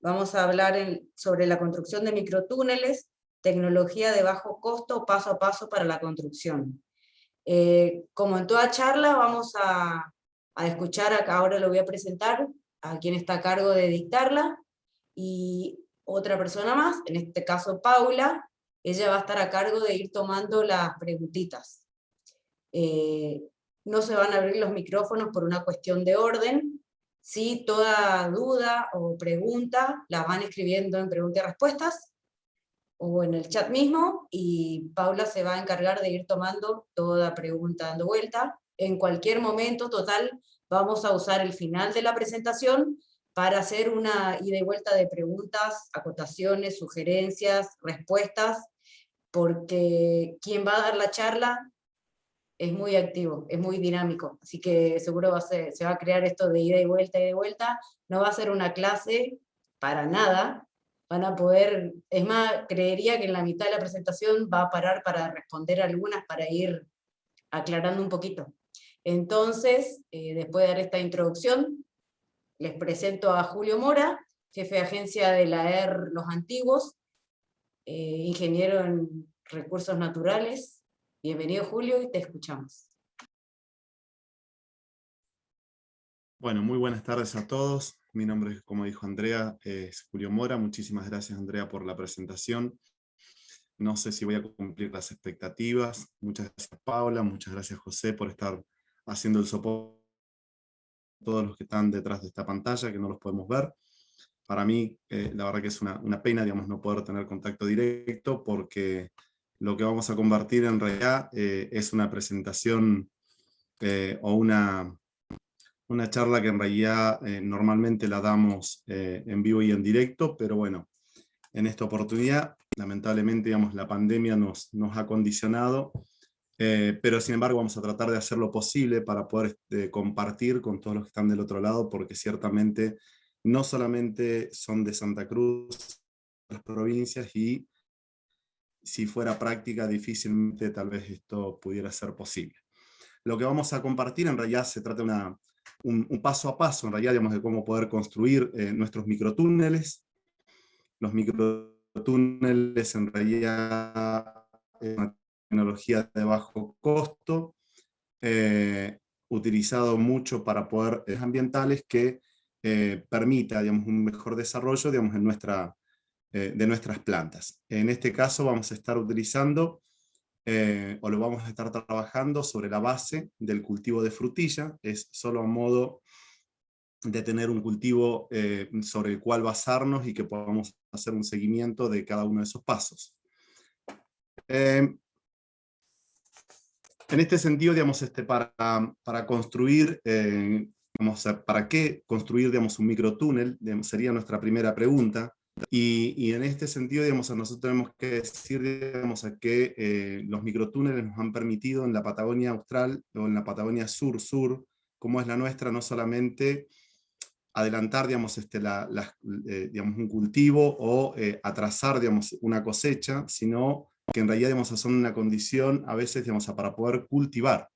Vamos a hablar sobre la construcción de microtúneles, tecnología de bajo costo, paso a paso para la construcción. Como en toda charla, vamos a escuchar, acá ahora lo voy a presentar, a quien está a cargo de dictarla, y otra persona más, en este caso Paula, ella va a estar a cargo de ir tomando las preguntitas. No se van a abrir los micrófonos por una cuestión de orden. Si toda duda o pregunta la van escribiendo en preguntas y respuestas o en el chat mismo, y Paula se va a encargar de ir tomando toda pregunta dando vuelta. En cualquier momento, total, vamos a usar el final de la presentación para hacer una ida y vuelta de preguntas, acotaciones, sugerencias, respuestas, porque quien va a dar la charla es muy activo, es muy dinámico, así que seguro se va a crear esto de ida y de vuelta, no va a ser una clase para nada, van a poder, es más, creería que en la mitad de la presentación va a parar para responder algunas, para ir aclarando un poquito. Entonces, después de dar esta introducción, les presento a Julio Mora, jefe de agencia de la ER Los Antiguos, ingeniero en recursos naturales. Bienvenido, Julio, y te escuchamos. Bueno, muy buenas tardes a todos. Mi nombre es, como dijo Andrea, es Julio Mora. Muchísimas gracias, Andrea, por la presentación. No sé si voy a cumplir las expectativas. Muchas gracias, Paula. Muchas gracias, José, por estar haciendo el soporte a todos los que están detrás de esta pantalla, que no los podemos ver. Para mí, la verdad que es una pena, digamos, no poder tener contacto directo, porque lo que vamos a compartir en realidad es una presentación o una charla que en realidad normalmente la damos en vivo y en directo, pero bueno, en esta oportunidad, lamentablemente, digamos, la pandemia nos ha condicionado, pero sin embargo vamos a tratar de hacer lo posible para poder compartir con todos los que están del otro lado, porque ciertamente no solamente son de Santa Cruz, las provincias, y si fuera práctica, difícilmente tal vez esto pudiera ser posible. Lo que vamos a compartir en realidad se trata de un paso a paso, en realidad, digamos, de cómo poder construir nuestros microtúneles. Los microtúneles en realidad es una tecnología de bajo costo, utilizado mucho para poder ambientales que permita, digamos, un mejor desarrollo, digamos, de nuestras plantas. En este caso vamos a estar utilizando o lo vamos a estar trabajando sobre la base del cultivo de frutilla. Es solo a modo de tener un cultivo sobre el cual basarnos y que podamos hacer un seguimiento de cada uno de esos pasos. En este sentido, digamos, para construir, ¿para qué construir, digamos, un microtúnel? Sería nuestra primera pregunta. Y en este sentido, digamos, nosotros tenemos que decir, digamos, que los microtúneles nos han permitido en la Patagonia Austral o en la Patagonia Sur-Sur, como es la nuestra, no solamente adelantar, digamos, digamos, un cultivo o atrasar, digamos, una cosecha, sino que en realidad, digamos, son una condición a veces, digamos, para poder cultivar.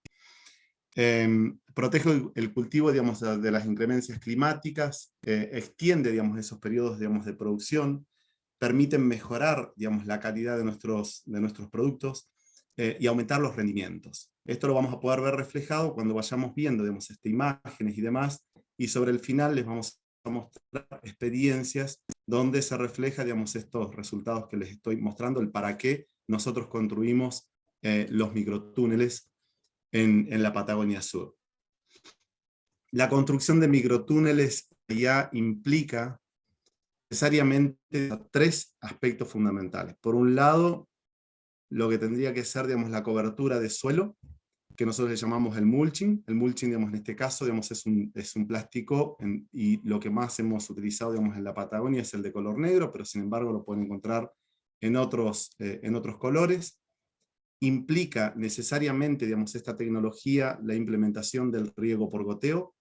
Protege el cultivo, digamos, de las inclemencias climáticas, extiende, digamos, esos periodos, digamos, de producción, permiten mejorar, digamos, la calidad de nuestros productos y aumentar los rendimientos. Esto lo vamos a poder ver reflejado cuando vayamos viendo, digamos, imágenes y demás, y sobre el final les vamos a mostrar experiencias donde se refleja, digamos, estos resultados que les estoy mostrando, el para qué nosotros construimos los microtúneles en la Patagonia Sur. La construcción de microtúneles ya implica necesariamente tres aspectos fundamentales. Por un lado, lo que tendría que ser, digamos, la cobertura de suelo, que nosotros le llamamos el mulching. El mulching, digamos, en este caso, digamos, es un plástico, y lo que más hemos utilizado, digamos, en la Patagonia es el de color negro, pero sin embargo lo pueden encontrar en otros colores. Implica necesariamente, digamos, esta tecnología la implementación del riego por goteo,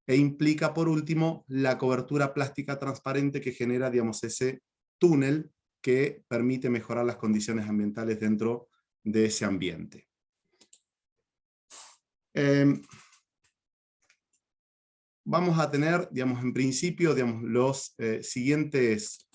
e implica, por último, la cobertura plástica transparente que genera, digamos, ese túnel que permite mejorar las condiciones ambientales dentro de ese ambiente. vamos a tener, digamos, en principio, digamos, los siguientes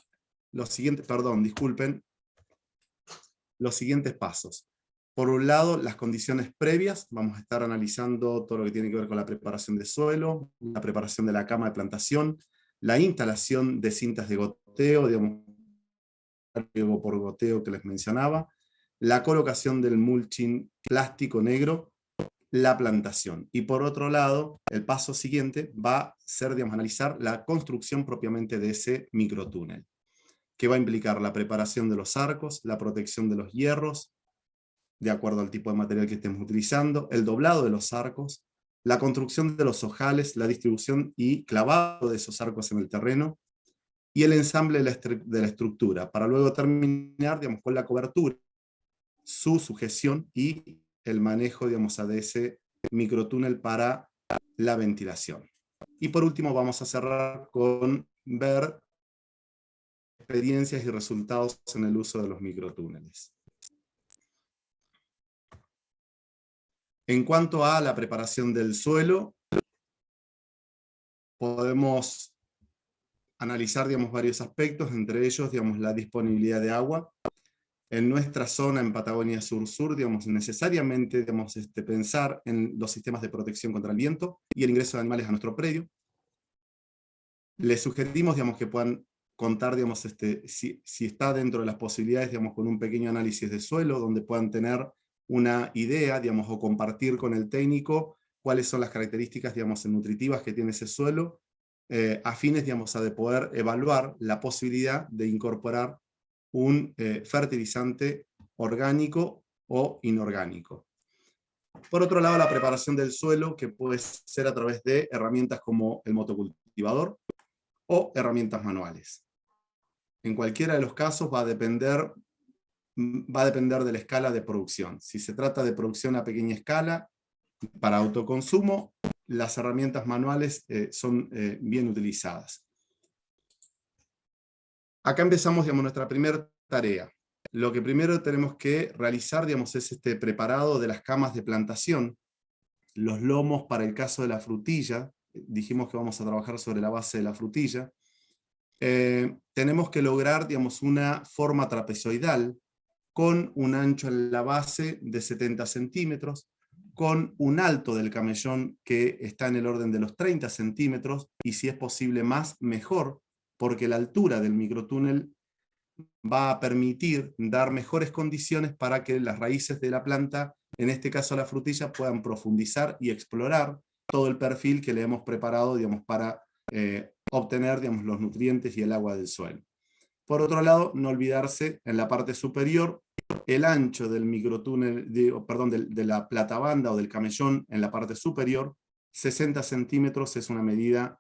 pasos. Por un lado, las condiciones previas, vamos a estar analizando todo lo que tiene que ver con la preparación de suelo, la preparación de la cama de plantación, la instalación de cintas de goteo, digamos, por goteo que les mencionaba, la colocación del mulching plástico negro, la plantación. Y por otro lado, el paso siguiente va a ser, digamos, analizar la construcción propiamente de ese microtúnel, que va a implicar la preparación de los arcos, la protección de los hierros, de acuerdo al tipo de material que estemos utilizando, el doblado de los arcos, la construcción de los ojales, la distribución y clavado de esos arcos en el terreno, y el ensamble de la estructura, para luego terminar, digamos, con la cobertura, su sujeción y el manejo, digamos, de ese microtúnel para la ventilación. Y por último vamos a cerrar con ver experiencias y resultados en el uso de los microtúneles. En cuanto a la preparación del suelo, podemos analizar, digamos, varios aspectos, entre ellos, digamos, la disponibilidad de agua. En nuestra zona, en Patagonia Sur-Sur, digamos, necesariamente debemos pensar en los sistemas de protección contra el viento y el ingreso de animales a nuestro predio. Les sugerimos, digamos, que puedan contar, digamos, si está dentro de las posibilidades, digamos, con un pequeño análisis de suelo, donde puedan tener una idea, digamos, o compartir con el técnico cuáles son las características, digamos, nutritivas que tiene ese suelo, a fines, digamos, de poder evaluar la posibilidad de incorporar un fertilizante orgánico o inorgánico. Por otro lado, la preparación del suelo, que puede ser a través de herramientas como el motocultivador o herramientas manuales. En cualquiera de los casos va a depender de la escala de producción. Si se trata de producción a pequeña escala, para autoconsumo, las herramientas manuales son bien utilizadas. Acá empezamos, digamos, nuestra primera tarea. Lo que primero tenemos que realizar, digamos, es este preparado de las camas de plantación, los lomos para el caso de la frutilla. Dijimos que vamos a trabajar sobre la base de la frutilla. Tenemos que lograr, digamos, una forma trapezoidal con un ancho en la base de 70 centímetros, con un alto del camellón que está en el orden de los 30 centímetros, y si es posible más, mejor, porque la altura del microtúnel va a permitir dar mejores condiciones para que las raíces de la planta, en este caso la frutilla, puedan profundizar y explorar todo el perfil que le hemos preparado, digamos, para obtener, digamos, los nutrientes y el agua del suelo. Por otro lado, no olvidarse en la parte superior, el ancho del microtúnel, de la platabanda o del camellón en la parte superior, 60 centímetros es una medida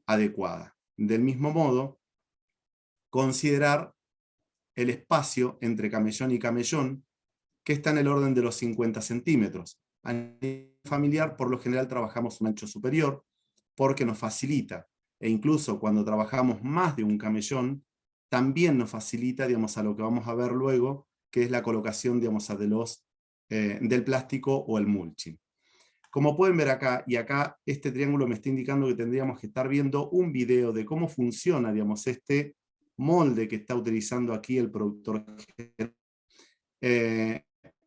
adecuada. Del mismo modo, considerar el espacio entre camellón y camellón, que está en el orden de los 50 centímetros. A nivel familiar, por lo general, trabajamos un ancho superior, porque nos facilita, e incluso cuando trabajamos más de un camellón, también nos facilita, digamos, a lo que vamos a ver luego, que es la colocación, digamos, del plástico o el mulching. Como pueden ver acá, y acá este triángulo me está indicando que tendríamos que estar viendo un video de cómo funciona, digamos, este molde que está utilizando aquí el productor,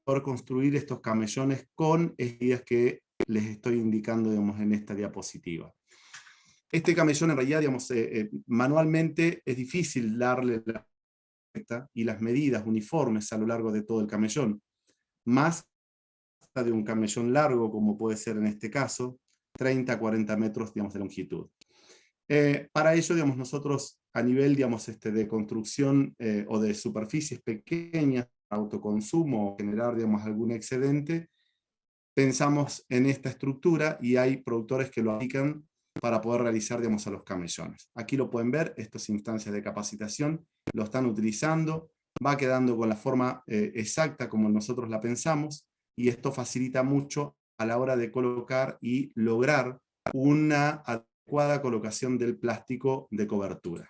por construir estos camellones con ideas que les estoy indicando, digamos, en esta diapositiva. Este camellón, en realidad, digamos, manualmente es difícil darle la y las medidas uniformes a lo largo de todo el camellón, más de un camellón largo, como puede ser en este caso, 30 a 40 metros, digamos, de longitud. Para ello, digamos, nosotros a nivel, digamos, de construcción o de superficies pequeñas, autoconsumo o generar, digamos, algún excedente, pensamos en esta estructura y hay productores que lo aplican para poder realizar, digamos, a los camellones. Aquí lo pueden ver, estas instancias de capacitación lo están utilizando, va quedando con la forma exacta como nosotros la pensamos, y esto facilita mucho a la hora de colocar y lograr una adecuada colocación del plástico de cobertura.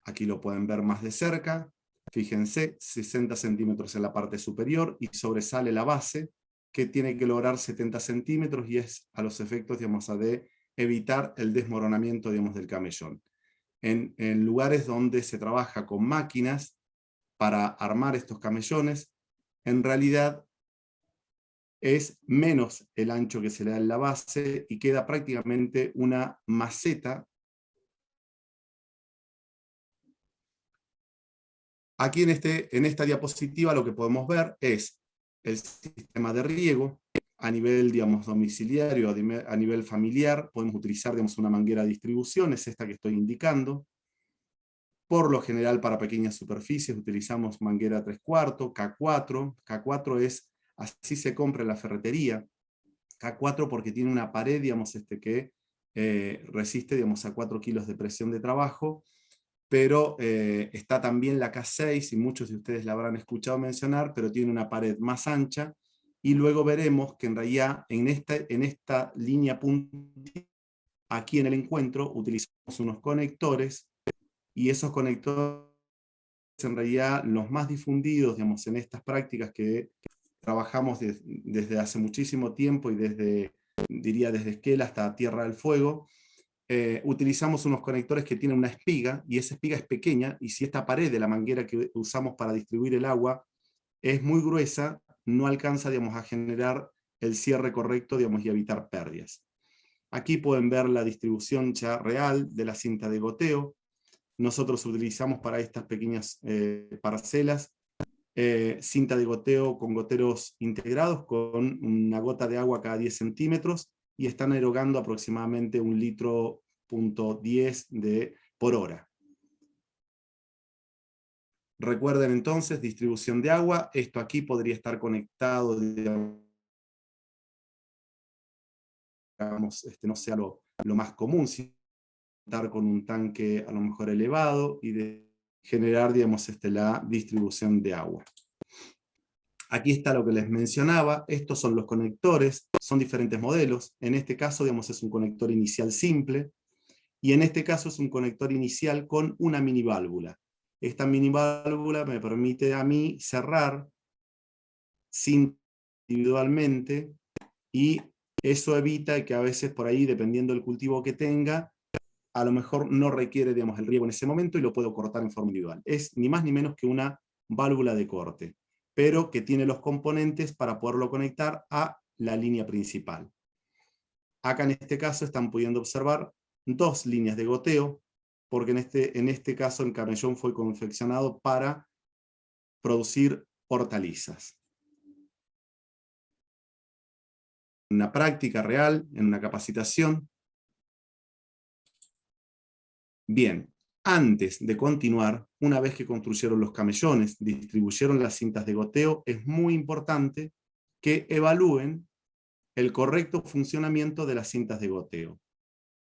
Aquí lo pueden ver más de cerca. Fíjense, 60 centímetros en la parte superior y sobresale la base, que tiene que lograr 70 centímetros y es a los efectos, digamos, de evitar el desmoronamiento, digamos, del camellón. En lugares donde se trabaja con máquinas para armar estos camellones, en realidad es menos el ancho que se le da en la base y queda prácticamente una maceta. Aquí en esta diapositiva lo que podemos ver es el sistema de riego a nivel, digamos, domiciliario, a nivel familiar. Podemos utilizar, digamos, una manguera de distribución, es esta que estoy indicando. Por lo general, para pequeñas superficies utilizamos manguera 3/4, K4. K4 es, así se compra en la ferretería. K4 porque tiene una pared, digamos, que resiste, digamos, a 4 kilos de presión de trabajo, pero está también la K6, y muchos de ustedes la habrán escuchado mencionar, pero tiene una pared más ancha, y luego veremos que en realidad en esta línea punta, aquí en el encuentro, utilizamos unos conectores, y esos conectores en realidad los más difundidos, digamos, en estas prácticas que trabajamos desde hace muchísimo tiempo, y diría desde Esquel hasta Tierra del Fuego. Utilizamos unos conectores que tienen una espiga, y esa espiga es pequeña, y si esta pared de la manguera que usamos para distribuir el agua es muy gruesa, no alcanza, digamos, a generar el cierre correcto, digamos, y evitar pérdidas. Aquí pueden ver la distribución ya real de la cinta de goteo. Nosotros utilizamos para estas pequeñas parcelas cinta de goteo con goteros integrados, con una gota de agua cada 10 centímetros, y están erogando aproximadamente 1,10 litros por hora. Recuerden entonces, distribución de agua. Esto aquí podría estar conectado, digamos, no sea lo más común, sino estar con un tanque a lo mejor elevado, y de generar, digamos, la distribución de agua. Aquí está lo que les mencionaba. Estos son los conectores, son diferentes modelos. En este caso, digamos, es un conector inicial simple, y en este caso es un conector inicial con una mini válvula. Esta mini válvula me permite a mí cerrar individualmente, y eso evita que a veces por ahí, dependiendo del cultivo que tenga, a lo mejor no requiere, digamos, el riego en ese momento, y lo puedo cortar en forma individual. Es ni más ni menos que una válvula de corte, pero que tiene los componentes para poderlo conectar a la línea principal. Acá en este caso están pudiendo observar dos líneas de goteo, porque en este caso el camellón fue confeccionado para producir hortalizas. En una práctica real, en una capacitación. Bien, antes de continuar, una vez que construyeron los camellones, distribuyeron las cintas de goteo, es muy importante que evalúen el correcto funcionamiento de las cintas de goteo,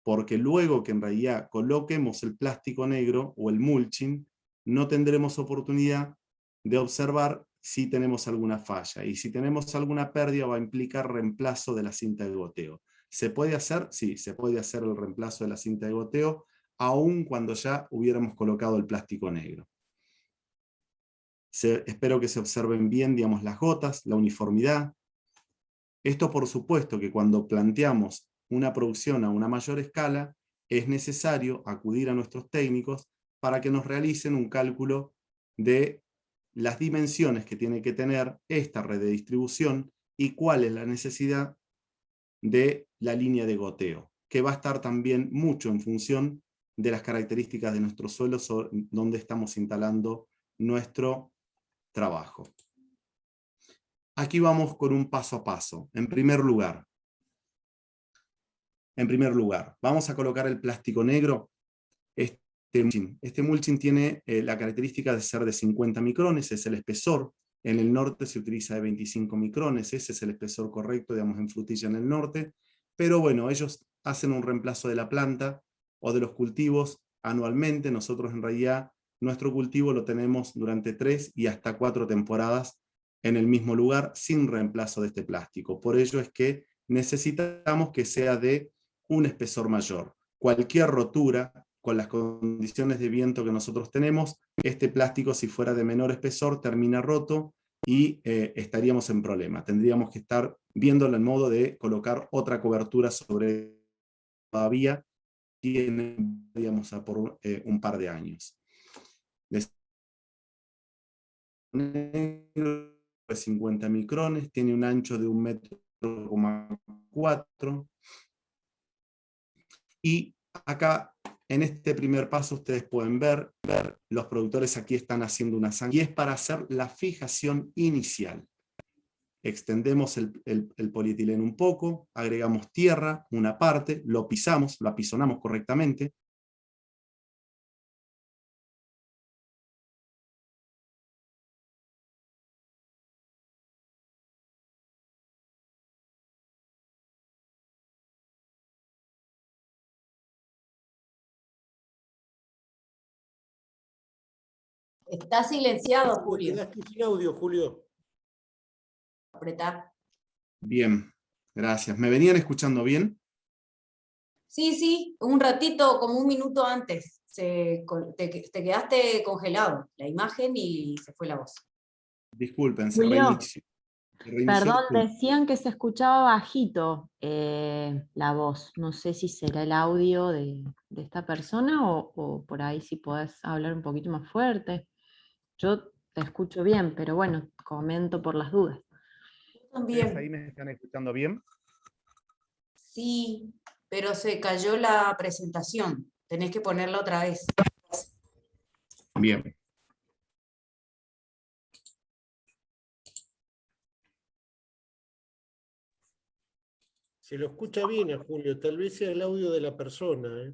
porque luego que en realidad coloquemos el plástico negro o el mulching, no tendremos oportunidad de observar si tenemos alguna falla, y si tenemos alguna pérdida va a implicar reemplazo de la cinta de goteo. ¿Se puede hacer? Sí, se puede hacer el reemplazo de la cinta de goteo, aun cuando ya hubiéramos colocado el plástico negro. Espero que se observen bien, digamos, las gotas, la uniformidad. Esto, por supuesto, que cuando planteamos una producción a una mayor escala, es necesario acudir a nuestros técnicos para que nos realicen un cálculo de las dimensiones que tiene que tener esta red de distribución, y cuál es la necesidad de la línea de goteo, que va a estar también mucho en función de las características de nuestro suelo donde estamos instalando nuestro trabajo. Aquí vamos con un paso a paso. En primer lugar, vamos a colocar el plástico negro. Este mulching tiene la característica de ser de 50 micrones, es el espesor. En el norte se utiliza de 25 micrones, ese es el espesor correcto, digamos, en frutilla en el norte. Pero bueno, ellos hacen un reemplazo de la planta o de los cultivos anualmente. Nosotros en realidad nuestro cultivo lo tenemos durante 3 y hasta 4 temporadas en el mismo lugar, sin reemplazo de este plástico. Por ello es que necesitamos que sea de un espesor mayor. Cualquier rotura, con las condiciones de viento que nosotros tenemos, este plástico, si fuera de menor espesor, termina roto, y estaríamos en problema. Tendríamos que estar viéndolo en modo de colocar otra cobertura sobre todavía tiene, digamos, a por un par de años. Negro de 50 micrones, tiene un ancho de 1,4 metros. Y acá, en este primer paso, ustedes pueden ver, los productores aquí están haciendo una zanja, y es para hacer la fijación inicial. Extendemos el polietileno un poco, agregamos tierra, una parte, lo pisamos, lo apisonamos correctamente. Está silenciado, Julio. Quedaste sin audio, Julio. Apretá. Bien, gracias. ¿Me venían escuchando bien? Sí, sí, un ratito, como un minuto antes, te quedaste congelado, la imagen y se fue la voz. Disculpen, se Julio, reinició. perdón, decían que se escuchaba bajito la voz. No sé si será el audio de esta persona o por ahí si podés hablar un poquito más fuerte. Yo te escucho bien, pero bueno, comento por las dudas. ¿Ustedes ahí me están escuchando bien? Sí, pero se cayó la presentación. Tenés que ponerla otra vez. Bien. Se lo escucha bien a Julio, tal vez sea el audio de la persona.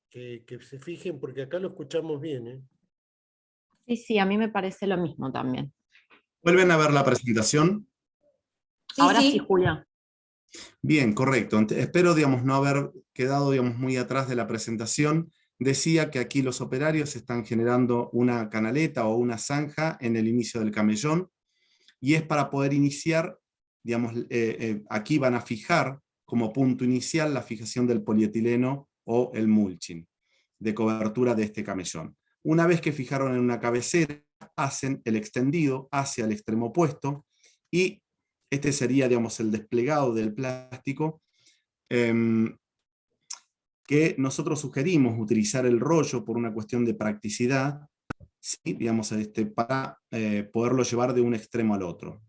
Que se fijen, porque acá lo escuchamos bien. Sí, a mí me parece lo mismo también. ¿Vuelven a ver la presentación? Sí, Ahora sí, sí, Julio. Bien, correcto. Espero, digamos, no haber quedado, digamos, muy atrás de la presentación. Decía que aquí los operarios están generando una canaleta o una zanja en el inicio del camellón, y es para poder iniciar, digamos, aquí van a fijar como punto inicial la fijación del polietileno o el mulching de cobertura de este camellón. Una vez que fijaron en una cabecera, hacen el extendido hacia el extremo opuesto, y este sería, digamos, el desplegado del plástico, que nosotros sugerimos utilizar el rollo por una cuestión de practicidad, ¿sí? Digamos, para poderlo llevar de un extremo al otro.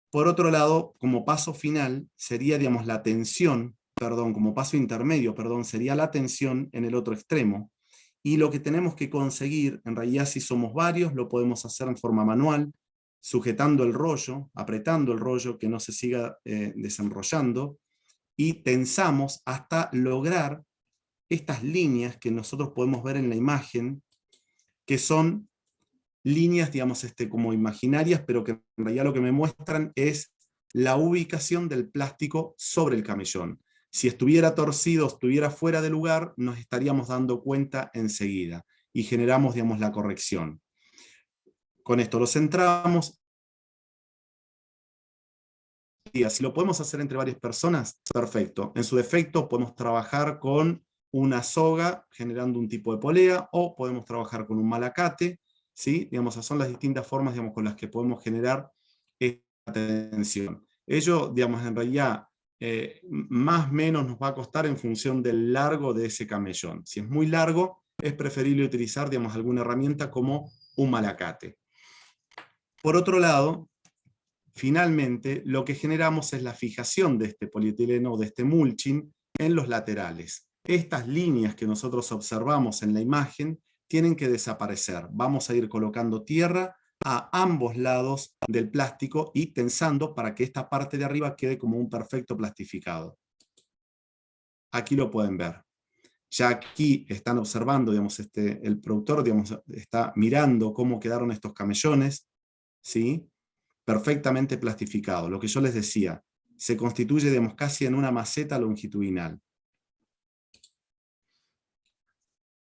Por otro lado, como paso final, sería, digamos, la tensión, como paso intermedio, sería la tensión en el otro extremo. Y lo que tenemos que conseguir, en realidad si somos varios, lo podemos hacer en forma manual, sujetando el rollo, apretando el rollo, que no se siga desenrollando, y tensamos hasta lograr estas líneas que nosotros podemos ver en la imagen, que son líneas, digamos, como imaginarias, pero que en realidad lo que me muestran es la ubicación del plástico sobre el camellón. Si estuviera torcido, estuviera fuera de lugar, nos estaríamos dando cuenta enseguida, y generamos, digamos, la corrección. Con esto lo centramos. Si lo podemos hacer entre varias personas, perfecto. En su defecto, podemos trabajar con una soga generando un tipo de polea, o podemos trabajar con un malacate, ¿sí? Digamos, esas son las distintas formas, digamos, con las que podemos generar esta tensión. Ello, digamos, en realidad, más o menos nos va a costar en función del largo de ese camellón. Si es muy largo, es preferible utilizar, digamos, alguna herramienta como un malacate. Por otro lado, finalmente, lo que generamos es la fijación de este polietileno, de este mulching, en los laterales. Estas líneas que nosotros observamos en la imagen tienen que desaparecer. Vamos a ir colocando tierra a ambos lados del plástico y tensando para que esta parte de arriba quede como un perfecto plastificado. Aquí lo pueden ver. Ya aquí están observando, digamos, el productor, digamos, está mirando cómo quedaron estos camellones, ¿sí? Perfectamente plastificado. Lo que yo les decía, se constituye, digamos, casi en una maceta longitudinal.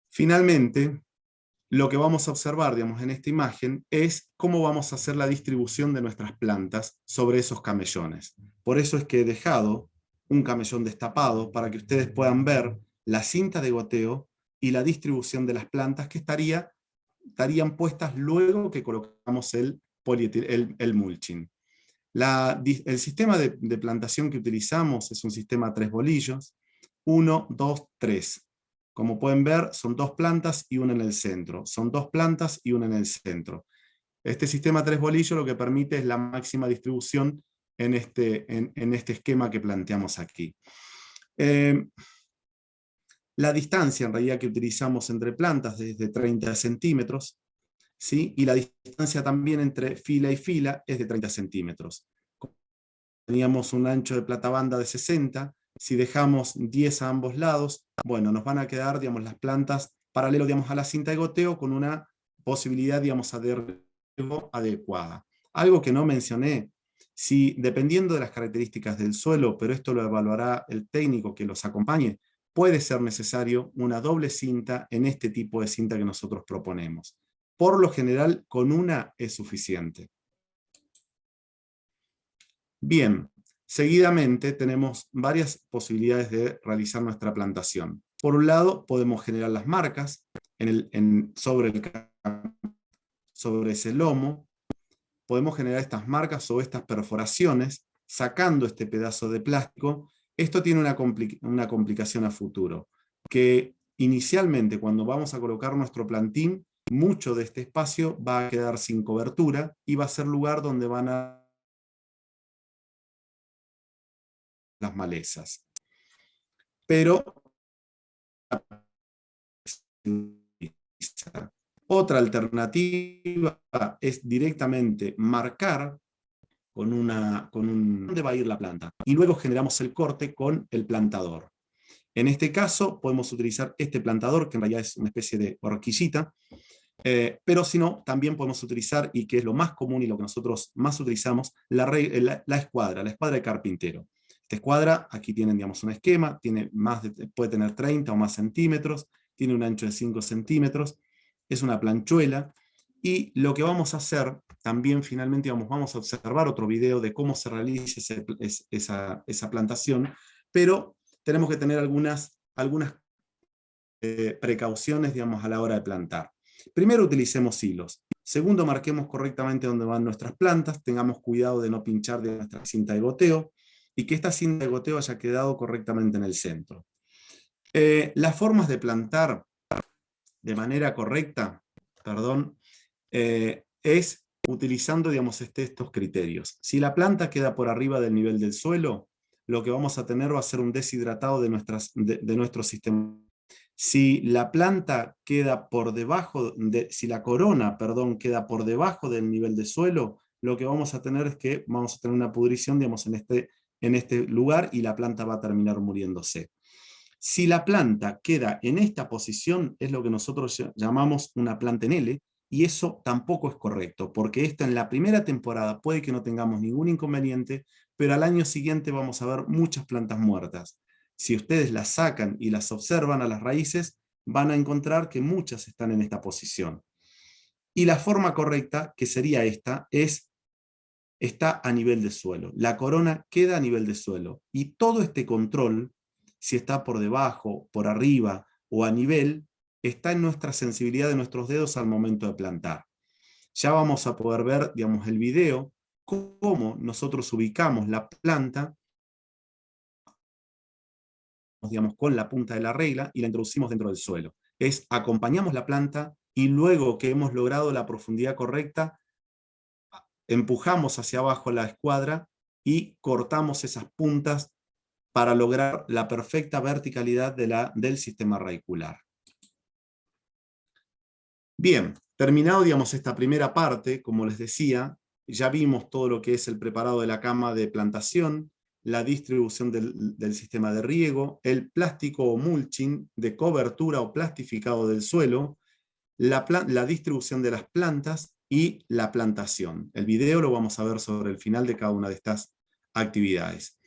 Finalmente, lo que vamos a observar, digamos, en esta imagen es cómo vamos a hacer la distribución de nuestras plantas sobre esos camellones. Por eso es que he dejado un camellón destapado para que ustedes puedan ver la cinta de goteo y la distribución de las plantas que estarían puestas luego que colocamos el el mulching. El sistema de plantación que utilizamos es un sistema 3 bolillos, 1, 2, 3. Como pueden ver, son 2 plantas y una en el centro. Son 2 plantas y una en el centro. Este sistema 3 bolillos lo que permite es la máxima distribución en este esquema que planteamos aquí. La distancia en realidad que utilizamos entre plantas es de 30 centímetros, ¿sí? Y la distancia también entre fila y fila es de 30 centímetros. Teníamos un ancho de platabanda de 60, si dejamos 10 a ambos lados, bueno, nos van a quedar, digamos, las plantas paralelo, digamos, a la cinta de goteo con una posibilidad, digamos, de riego adecuada. Algo que no mencioné, si dependiendo de las características del suelo, pero esto lo evaluará el técnico que los acompañe, puede ser necesario una doble cinta en este tipo de cinta que nosotros proponemos. Por lo general, con una es suficiente. Bien, seguidamente tenemos varias posibilidades de realizar nuestra plantación. Por un lado, podemos generar las marcas sobre ese lomo. Podemos generar estas marcas o estas perforaciones, sacando este pedazo de plástico. Esto tiene una complicación a futuro, que inicialmente cuando vamos a colocar nuestro plantín, mucho de este espacio va a quedar sin cobertura y va a ser lugar donde van a las malezas. Pero otra alternativa es directamente marcar dónde va a ir la planta. Y luego generamos el corte con el plantador. En este caso podemos utilizar este plantador, que en realidad es una especie de horquillita, pero si no, también podemos utilizar, y que es lo más común y lo que nosotros más utilizamos, la escuadra de carpintero. Esta escuadra, aquí tienen, digamos, un esquema, puede tener 30 o más centímetros, tiene un ancho de 5 centímetros, es una planchuela, y lo que vamos a hacer, también finalmente vamos a observar otro video de cómo se realiza esa plantación, pero tenemos que tener algunas precauciones, digamos, a la hora de plantar. Primero, utilicemos hilos. Segundo, marquemos correctamente dónde van nuestras plantas, tengamos cuidado de no pinchar de nuestra cinta de goteo, y que esta cinta de goteo haya quedado correctamente en el centro. Las formas de plantar de manera correcta, es utilizando, digamos, estos criterios. Si la planta queda por arriba del nivel del suelo, lo que vamos a tener va a ser un deshidratado de nuestro sistema. Si la planta queda por debajo, si la corona, queda por debajo del nivel de suelo, lo que vamos a tener es que vamos a tener una pudrición, digamos, en este lugar, y la planta va a terminar muriéndose. Si la planta queda en esta posición, es lo que nosotros llamamos una planta en L, y eso tampoco es correcto, porque esto en la primera temporada puede que no tengamos ningún inconveniente, pero al año siguiente vamos a ver muchas plantas muertas. Si ustedes las sacan y las observan a las raíces, van a encontrar que muchas están en esta posición. Y la forma correcta, que sería esta, está a nivel de suelo. La corona queda a nivel de suelo. Y todo este control, si está por debajo, por arriba o a nivel, está en nuestra sensibilidad de nuestros dedos al momento de plantar. Ya vamos a poder ver, digamos, el video, cómo nosotros ubicamos la planta, digamos, con la punta de la regla y la introducimos dentro del suelo. Acompañamos la planta y luego que hemos logrado la profundidad correcta, empujamos hacia abajo la escuadra y cortamos esas puntas para lograr la perfecta verticalidad del sistema radicular. Bien, terminado, digamos, esta primera parte, como les decía, ya vimos todo lo que es el preparado de la cama de plantación, la distribución del sistema de riego, el plástico o mulching de cobertura o plastificado del suelo, la distribución de las plantas y la plantación. El video lo vamos a ver sobre el final de cada una de estas actividades.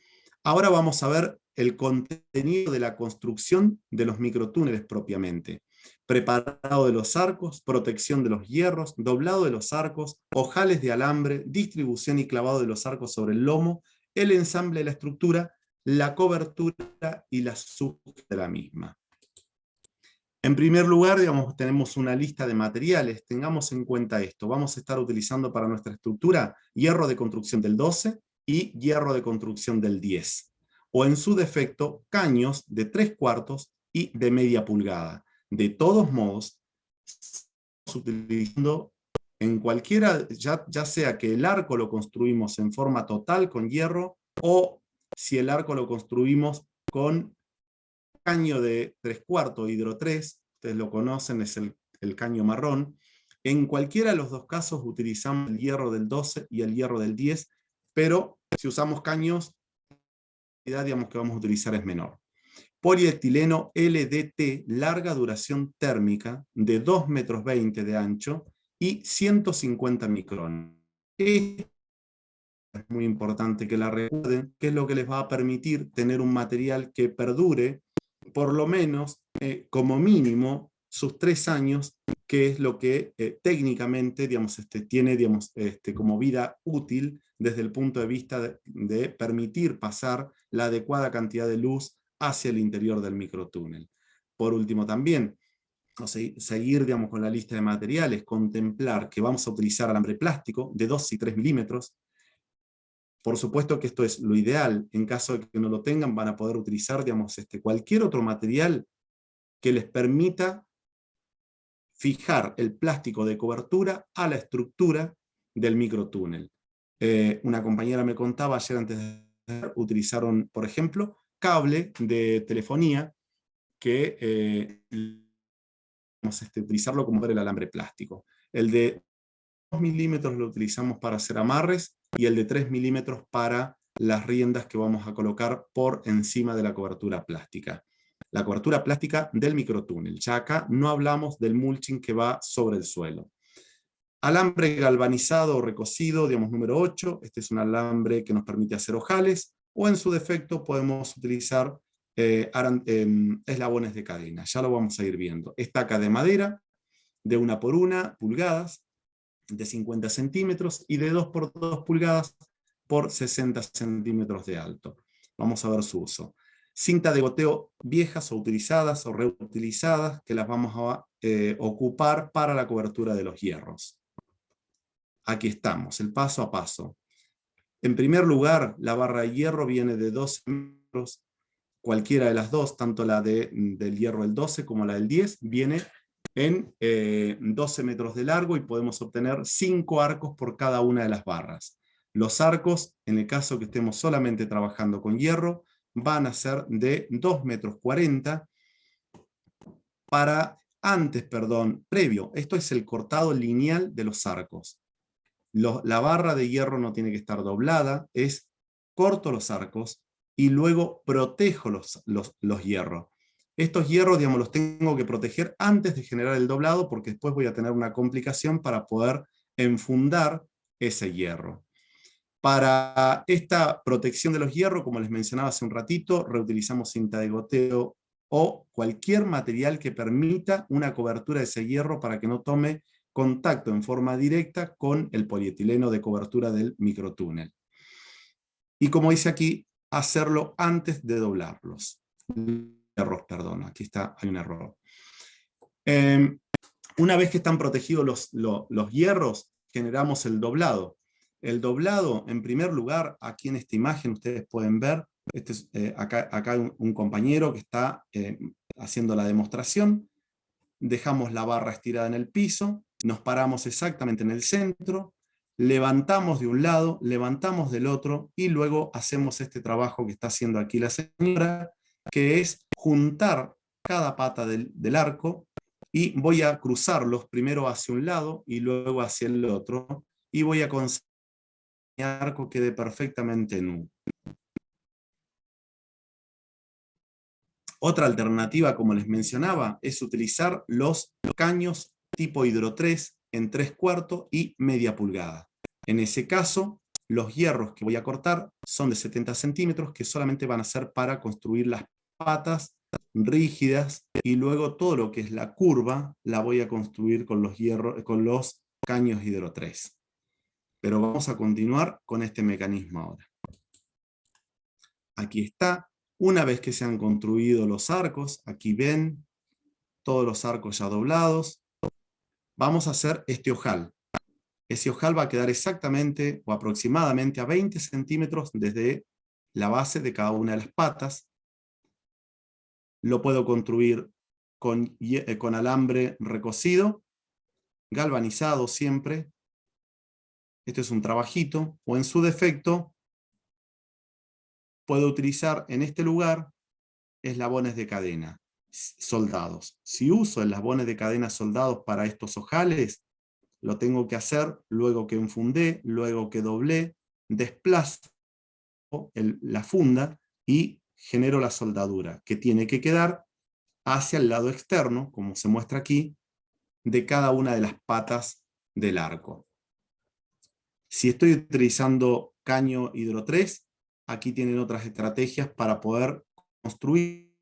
Ahora vamos a ver el contenido de la construcción de los microtúneles propiamente. Preparado de los arcos, protección de los hierros, doblado de los arcos, ojales de alambre, distribución y clavado de los arcos sobre el lomo, el ensamble de la estructura, la cobertura y la sujeta de la misma. En primer lugar, digamos, tenemos una lista de materiales. Tengamos en cuenta esto. Vamos a estar utilizando para nuestra estructura hierro de construcción del 12 y hierro de construcción del 10. O en su defecto, caños de 3/4 y de media pulgada. De todos modos, estamos utilizando en cualquiera, ya sea que el arco lo construimos en forma total con hierro, o si el arco lo construimos con caño de 3/4 hidro 3, ustedes lo conocen, es el caño marrón. En cualquiera de los dos casos utilizamos el hierro del 12 y el hierro del 10, pero si usamos caños, la cantidad, digamos, que vamos a utilizar es menor. Polietileno LDT, larga duración térmica, de 2,20 m de ancho y 150 micrones. Es muy importante que la recuerden, que es lo que les va a permitir tener un material que perdure por lo menos, como mínimo, sus 3 años, que es lo que técnicamente, digamos, tiene, digamos, como vida útil desde el punto de vista de permitir pasar la adecuada cantidad de luz hacia el interior del microtúnel. Por último también, seguir, digamos, con la lista de materiales, contemplar que vamos a utilizar alambre plástico de 2 y 3 milímetros. Por supuesto que esto es lo ideal. En caso de que no lo tengan, van a poder utilizar, digamos, cualquier otro material que les permita fijar el plástico de cobertura a la estructura del microtúnel. Una compañera me contaba ayer, antes de utilizaron, por ejemplo, cable de telefonía que vamos a utilizarlo como el alambre plástico. El de 2 milímetros lo utilizamos para hacer amarres y el de 3 milímetros para las riendas que vamos a colocar por encima de la cobertura plástica. La cobertura plástica del microtúnel. Ya acá no hablamos del mulching que va sobre el suelo. Alambre galvanizado o recocido, digamos número 8. Este es un alambre que nos permite hacer ojales, o en su defecto podemos utilizar eslabones de cadena. Ya lo vamos a ir viendo. Estaca de madera de 1 por 1 pulgadas, de 50 centímetros, y de 2 por 2 pulgadas por 60 centímetros de alto. Vamos a ver su uso. Cinta de goteo viejas o utilizadas o reutilizadas, que las vamos a ocupar para la cobertura de los hierros. Aquí estamos, el paso a paso. En primer lugar, la barra de hierro viene de 12 metros, cualquiera de las dos, tanto la del hierro del 12 como la del 10, viene en 12 metros de largo y podemos obtener 5 arcos por cada una de las barras. Los arcos, en el caso que estemos solamente trabajando con hierro, van a ser de 2,40 m previo. Esto es el cortado lineal de los arcos. La barra de hierro no tiene que estar doblada, corto los arcos y luego protejo los hierros. Estos hierros, digamos, los tengo que proteger antes de generar el doblado, porque después voy a tener una complicación para poder enfundar ese hierro. Para esta protección de los hierros, como les mencionaba hace un ratito, reutilizamos cinta de goteo o cualquier material que permita una cobertura de ese hierro para que no tome contacto en forma directa con el polietileno de cobertura del microtúnel. Y como dice aquí, hacerlo antes de doblarlos. Error, perdón, aquí está, hay un error. Una vez que están protegidos los hierros, generamos el doblado. El doblado, en primer lugar, aquí en esta imagen ustedes pueden ver, acá hay un compañero que está haciendo la demostración. Dejamos la barra estirada en el piso, nos paramos exactamente en el centro, levantamos de un lado, levantamos del otro, y luego hacemos este trabajo que está haciendo aquí la señora, que es juntar cada pata del arco, y voy a cruzarlos primero hacia un lado y luego hacia el otro, y voy a conseguir que mi arco quede perfectamente nudo. Otra alternativa, como les mencionaba, es utilizar los caños tipo hidro 3 en 3/4 y media pulgada. En ese caso, los hierros que voy a cortar son de 70 centímetros, que solamente van a ser para construir las patas rígidas, y luego todo lo que es la curva la voy a construir con los caños hidro 3. Pero vamos a continuar con este mecanismo ahora. Aquí está. Una vez que se han construido los arcos, aquí ven, todos los arcos ya doblados. Vamos a hacer este ojal. Ese ojal va a quedar exactamente o aproximadamente a 20 centímetros desde la base de cada una de las patas. Lo puedo construir con alambre recocido, galvanizado siempre. Este es un trabajito, o en su defecto, puedo utilizar en este lugar eslabones de cadena soldados. Si uso eslabones de cadena soldados para estos ojales, lo tengo que hacer luego que enfundé, luego que doblé, desplazo la funda y genero la soldadura, que tiene que quedar hacia el lado externo, como se muestra aquí, de cada una de las patas del arco. Si estoy utilizando caño hidro 3, aquí tienen otras estrategias para poder construir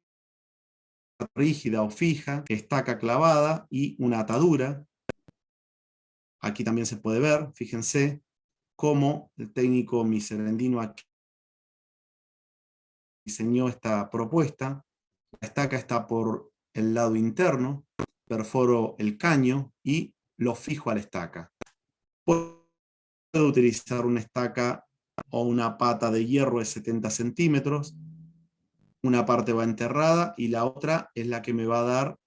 rígida o fija, estaca clavada y una atadura. Aquí también se puede ver, fíjense, cómo el técnico miserendino aquí diseñó esta propuesta. La estaca está por el lado interno, perforo el caño y lo fijo a la estaca. Puedo utilizar una estaca o una pata de hierro de 70 centímetros. Una parte va enterrada y la otra es la que me va a dar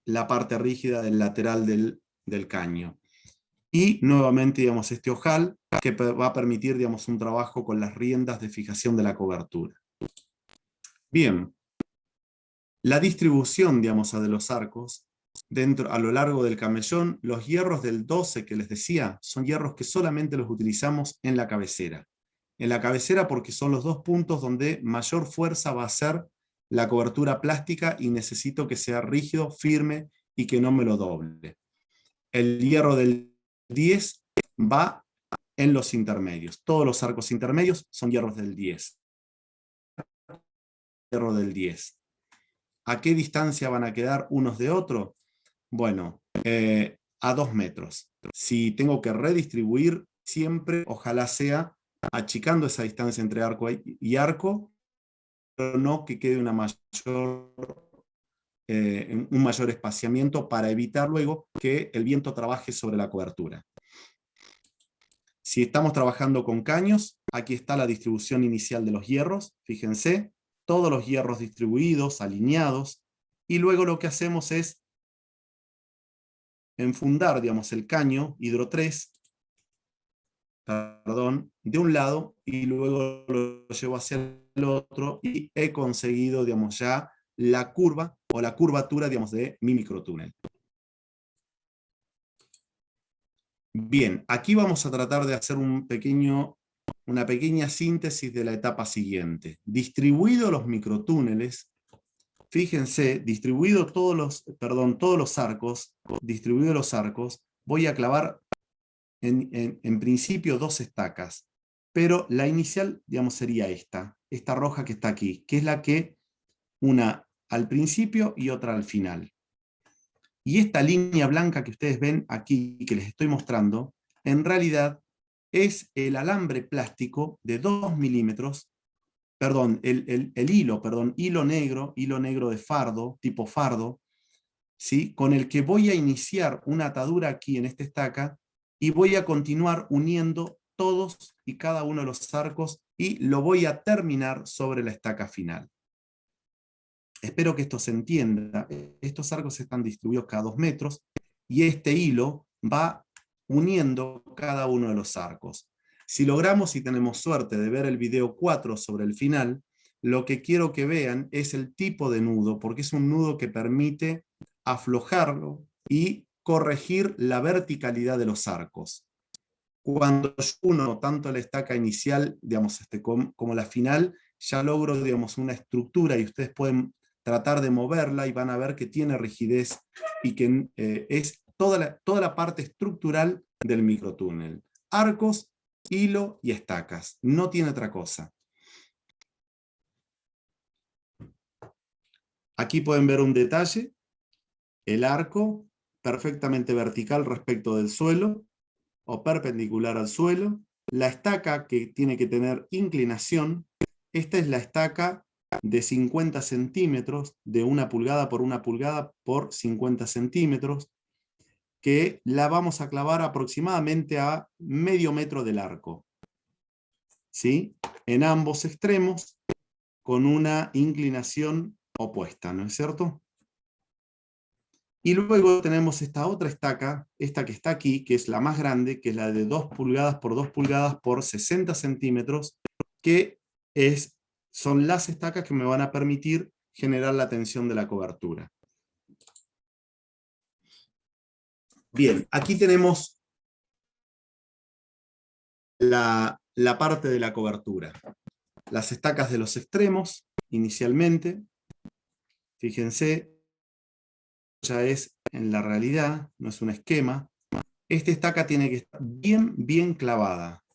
la parte rígida del lateral del caño. Y nuevamente, digamos, este ojal que va a permitir, digamos, un trabajo con las riendas de fijación de la cobertura. Bien, la distribución, digamos, de los arcos, a lo largo del camellón, los hierros del 12 que les decía, son hierros que solamente los utilizamos en la cabecera. En la cabecera porque son los dos puntos donde mayor fuerza va a ser la cobertura plástica y necesito que sea rígido, firme y que no me lo doble. El hierro del 10 va en los intermedios. Todos los arcos intermedios son hierros del 10. Hierro del 10. ¿A qué distancia van a quedar unos de otros? Bueno, a 2 metros. Si tengo que redistribuir, siempre ojalá sea achicando esa distancia entre arco y arco, pero no que quede un mayor espaciamiento para evitar luego que el viento trabaje sobre la cobertura. Si estamos trabajando con caños, aquí está la distribución inicial de los hierros, fíjense, todos los hierros distribuidos, alineados, y luego lo que hacemos es enfundar, digamos, el caño hidro 3, de un lado, y luego lo llevo hacia el otro, y he conseguido, digamos, ya la curva, o la curvatura, digamos, de mi microtúnel. Bien, aquí vamos a tratar de hacer una pequeña síntesis de la etapa siguiente. Distribuido los microtúneles, fíjense, distribuido todos los arcos, voy a clavar en principio 2 estacas, pero la inicial, digamos, sería esta roja que está aquí, que es la que una al principio y otra al final. Y esta línea blanca que ustedes ven aquí, que les estoy mostrando, en realidad es el alambre plástico de 2 milímetros, perdón, hilo negro de fardo, tipo fardo, ¿sí? Con el que voy a iniciar una atadura aquí en esta estaca y voy a continuar uniendo todos y cada uno de los arcos y lo voy a terminar sobre la estaca final. Espero que esto se entienda. Estos arcos están distribuidos cada 2 metros y este hilo va uniendo cada uno de los arcos. Si logramos y tenemos suerte de ver el video 4 sobre el final, lo que quiero que vean es el tipo de nudo, porque es un nudo que permite aflojarlo y corregir la verticalidad de los arcos. Cuando yo uno tanto la estaca inicial, digamos, como la final, ya logro, digamos, una estructura y ustedes pueden tratar de moverla y van a ver que tiene rigidez y que es toda la parte estructural del microtúnel. Arcos, hilo y estacas. No tiene otra cosa. Aquí pueden ver un detalle. El arco perfectamente vertical respecto del suelo o perpendicular al suelo. La estaca que tiene que tener inclinación. Esta es la estaca de 50 centímetros, de 1 pulgada por 1 pulgada por 50 centímetros, que la vamos a clavar aproximadamente a medio metro del arco, ¿sí? En ambos extremos, con una inclinación opuesta, ¿no es cierto? Y luego tenemos esta otra estaca, esta que está aquí, que es la más grande, que es la de 2 pulgadas por 2 pulgadas por 60 centímetros, que son las estacas que me van a permitir generar la tensión de la cobertura. Bien, aquí tenemos la parte de la cobertura. Las estacas de los extremos, inicialmente, fíjense, ya es en la realidad, no es un esquema. Esta estaca tiene que estar bien clavada.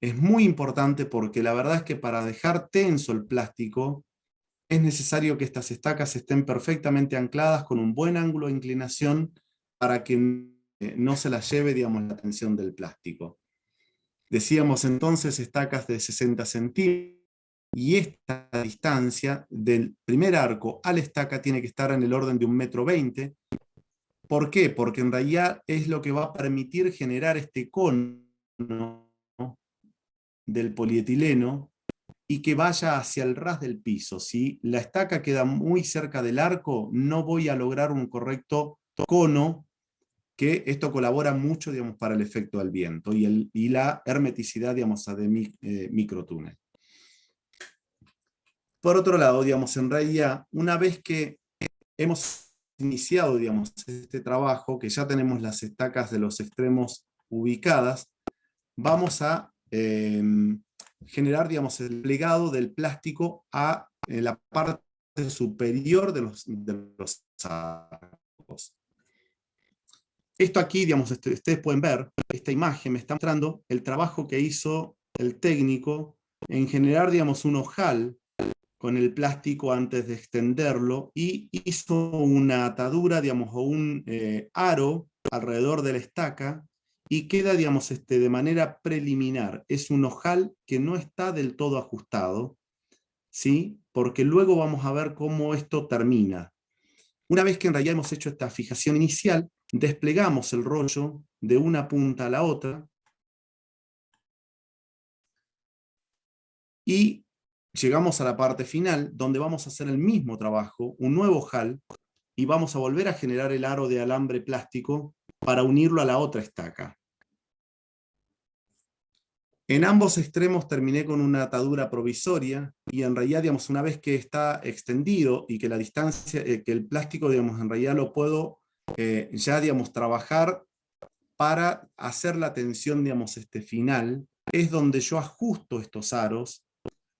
Es muy importante porque la verdad es que para dejar tenso el plástico, es necesario que estas estacas estén perfectamente ancladas con un buen ángulo de inclinación para que no se las lleve, digamos, la tensión del plástico. Decíamos entonces estacas de 60 centímetros, y esta distancia del primer arco a la estaca tiene que estar en el orden de 1,20 m. ¿Por qué? Porque en realidad es lo que va a permitir generar este cono del polietileno y que vaya hacia el ras del piso. Si la estaca queda muy cerca del arco, no voy a lograr un correcto cono, que esto colabora mucho, digamos, para el efecto del viento y la hermeticidad, digamos, de microtúnel. Por otro lado, digamos, en realidad, una vez que hemos iniciado, digamos, este trabajo, que ya tenemos las estacas de los extremos ubicadas, vamos a generar, digamos, el plegado del plástico a la parte superior de los arcos. Esto aquí, digamos, ustedes pueden ver, esta imagen me está mostrando el trabajo que hizo el técnico en generar, digamos, un ojal con el plástico antes de extenderlo, y hizo una atadura, digamos, o un aro alrededor de la estaca, y queda, digamos, de manera preliminar. Es un ojal que no está del todo ajustado, ¿sí? Porque luego vamos a ver cómo esto termina. Una vez que en realidad hemos hecho esta fijación inicial, desplegamos el rollo de una punta a la otra, y llegamos a la parte final, donde vamos a hacer el mismo trabajo, un nuevo ojal, y vamos a volver a generar el aro de alambre plástico para unirlo a la otra estaca. En ambos extremos terminé con una atadura provisoria, y en realidad, digamos, una vez que está extendido y que la distancia, que el plástico, digamos, en realidad lo puedo ya, digamos, trabajar para hacer la tensión, digamos, final, es donde yo ajusto estos aros.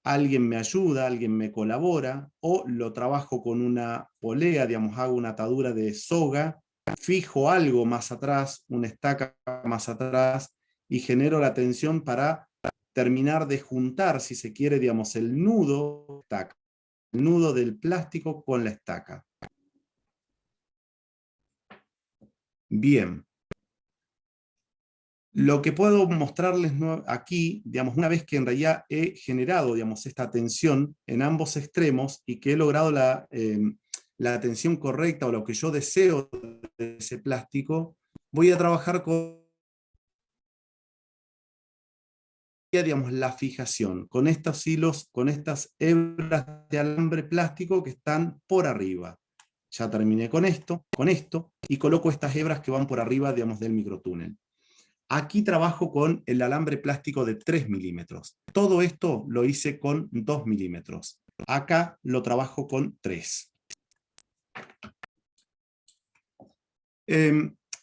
Alguien me ayuda, alguien me colabora, o lo trabajo con una polea, digamos, hago una atadura de soga, fijo algo más atrás, una estaca más atrás, y genero la tensión para terminar de juntar, si se quiere, digamos, el nudo del plástico con la estaca. Bien. Lo que puedo mostrarles aquí, digamos, una vez que en realidad he generado, digamos, esta tensión en ambos extremos y que he logrado la tensión correcta o lo que yo deseo de ese plástico, voy a trabajar con, digamos, la fijación, con estos hilos, con estas hebras de alambre plástico que están por arriba. Ya terminé con esto, y coloco estas hebras que van por arriba, digamos, del microtúnel. Aquí trabajo con el alambre plástico de 3 milímetros. Todo esto lo hice con 2 milímetros. Acá lo trabajo con 3.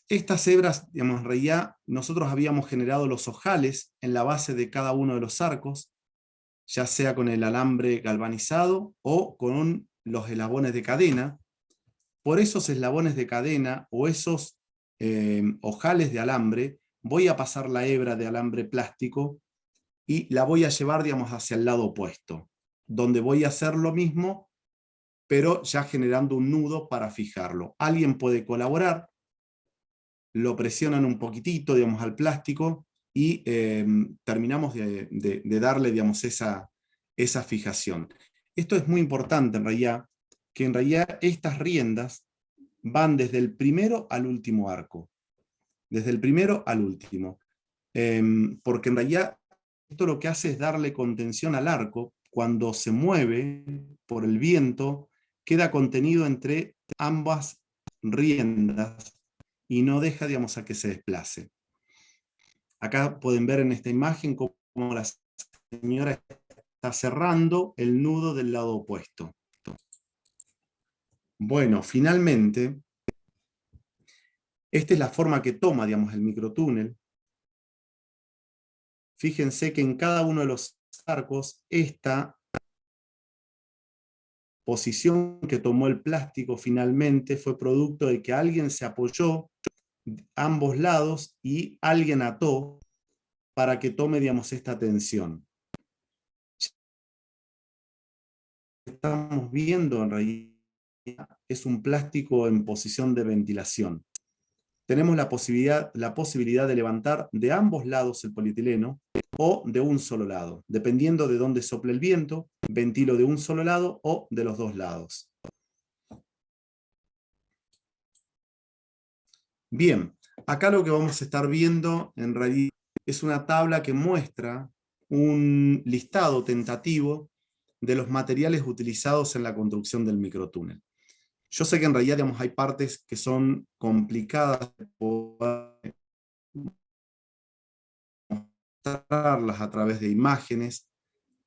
Estas hebras, digamos, en realidad nosotros habíamos generado los ojales en la base de cada uno de los arcos, ya sea con el alambre galvanizado o con los eslabones de cadena. Por esos eslabones de cadena o esos ojales de alambre, voy a pasar la hebra de alambre plástico y la voy a llevar, digamos, hacia el lado opuesto, donde voy a hacer lo mismo, pero ya generando un nudo para fijarlo. Alguien puede colaborar, lo presionan un poquitito, digamos, al plástico, y terminamos de darle, digamos, esa fijación. Esto es muy importante en realidad, que en realidad estas riendas van desde el primero al último arco. Desde el primero al último. Porque en realidad esto lo que hace es darle contención al arco. Cuando se mueve por el viento, queda contenido entre ambas riendas y no deja, digamos, a que se desplace. Acá pueden ver en esta imagen cómo la señora está cerrando el nudo del lado opuesto. Bueno, finalmente, esta es la forma que toma, digamos, el microtúnel. Fíjense que en cada uno de los arcos, esta posición que tomó el plástico finalmente fue producto de que alguien se apoyó ambos lados y alguien ató para que tome, digamos, esta tensión. Estamos viendo en realidad es un plástico en posición de ventilación. Tenemos la posibilidad de levantar de ambos lados el polietileno o de un solo lado. Dependiendo de dónde sople el viento, ventilo de un solo lado o de los dos lados. Bien, acá lo que vamos a estar viendo en realidad es una tabla que muestra un listado tentativo de los materiales utilizados en la construcción del microtúnel. Yo sé que en realidad, digamos, hay partes que son complicadas de poder mostrarlas a través de imágenes,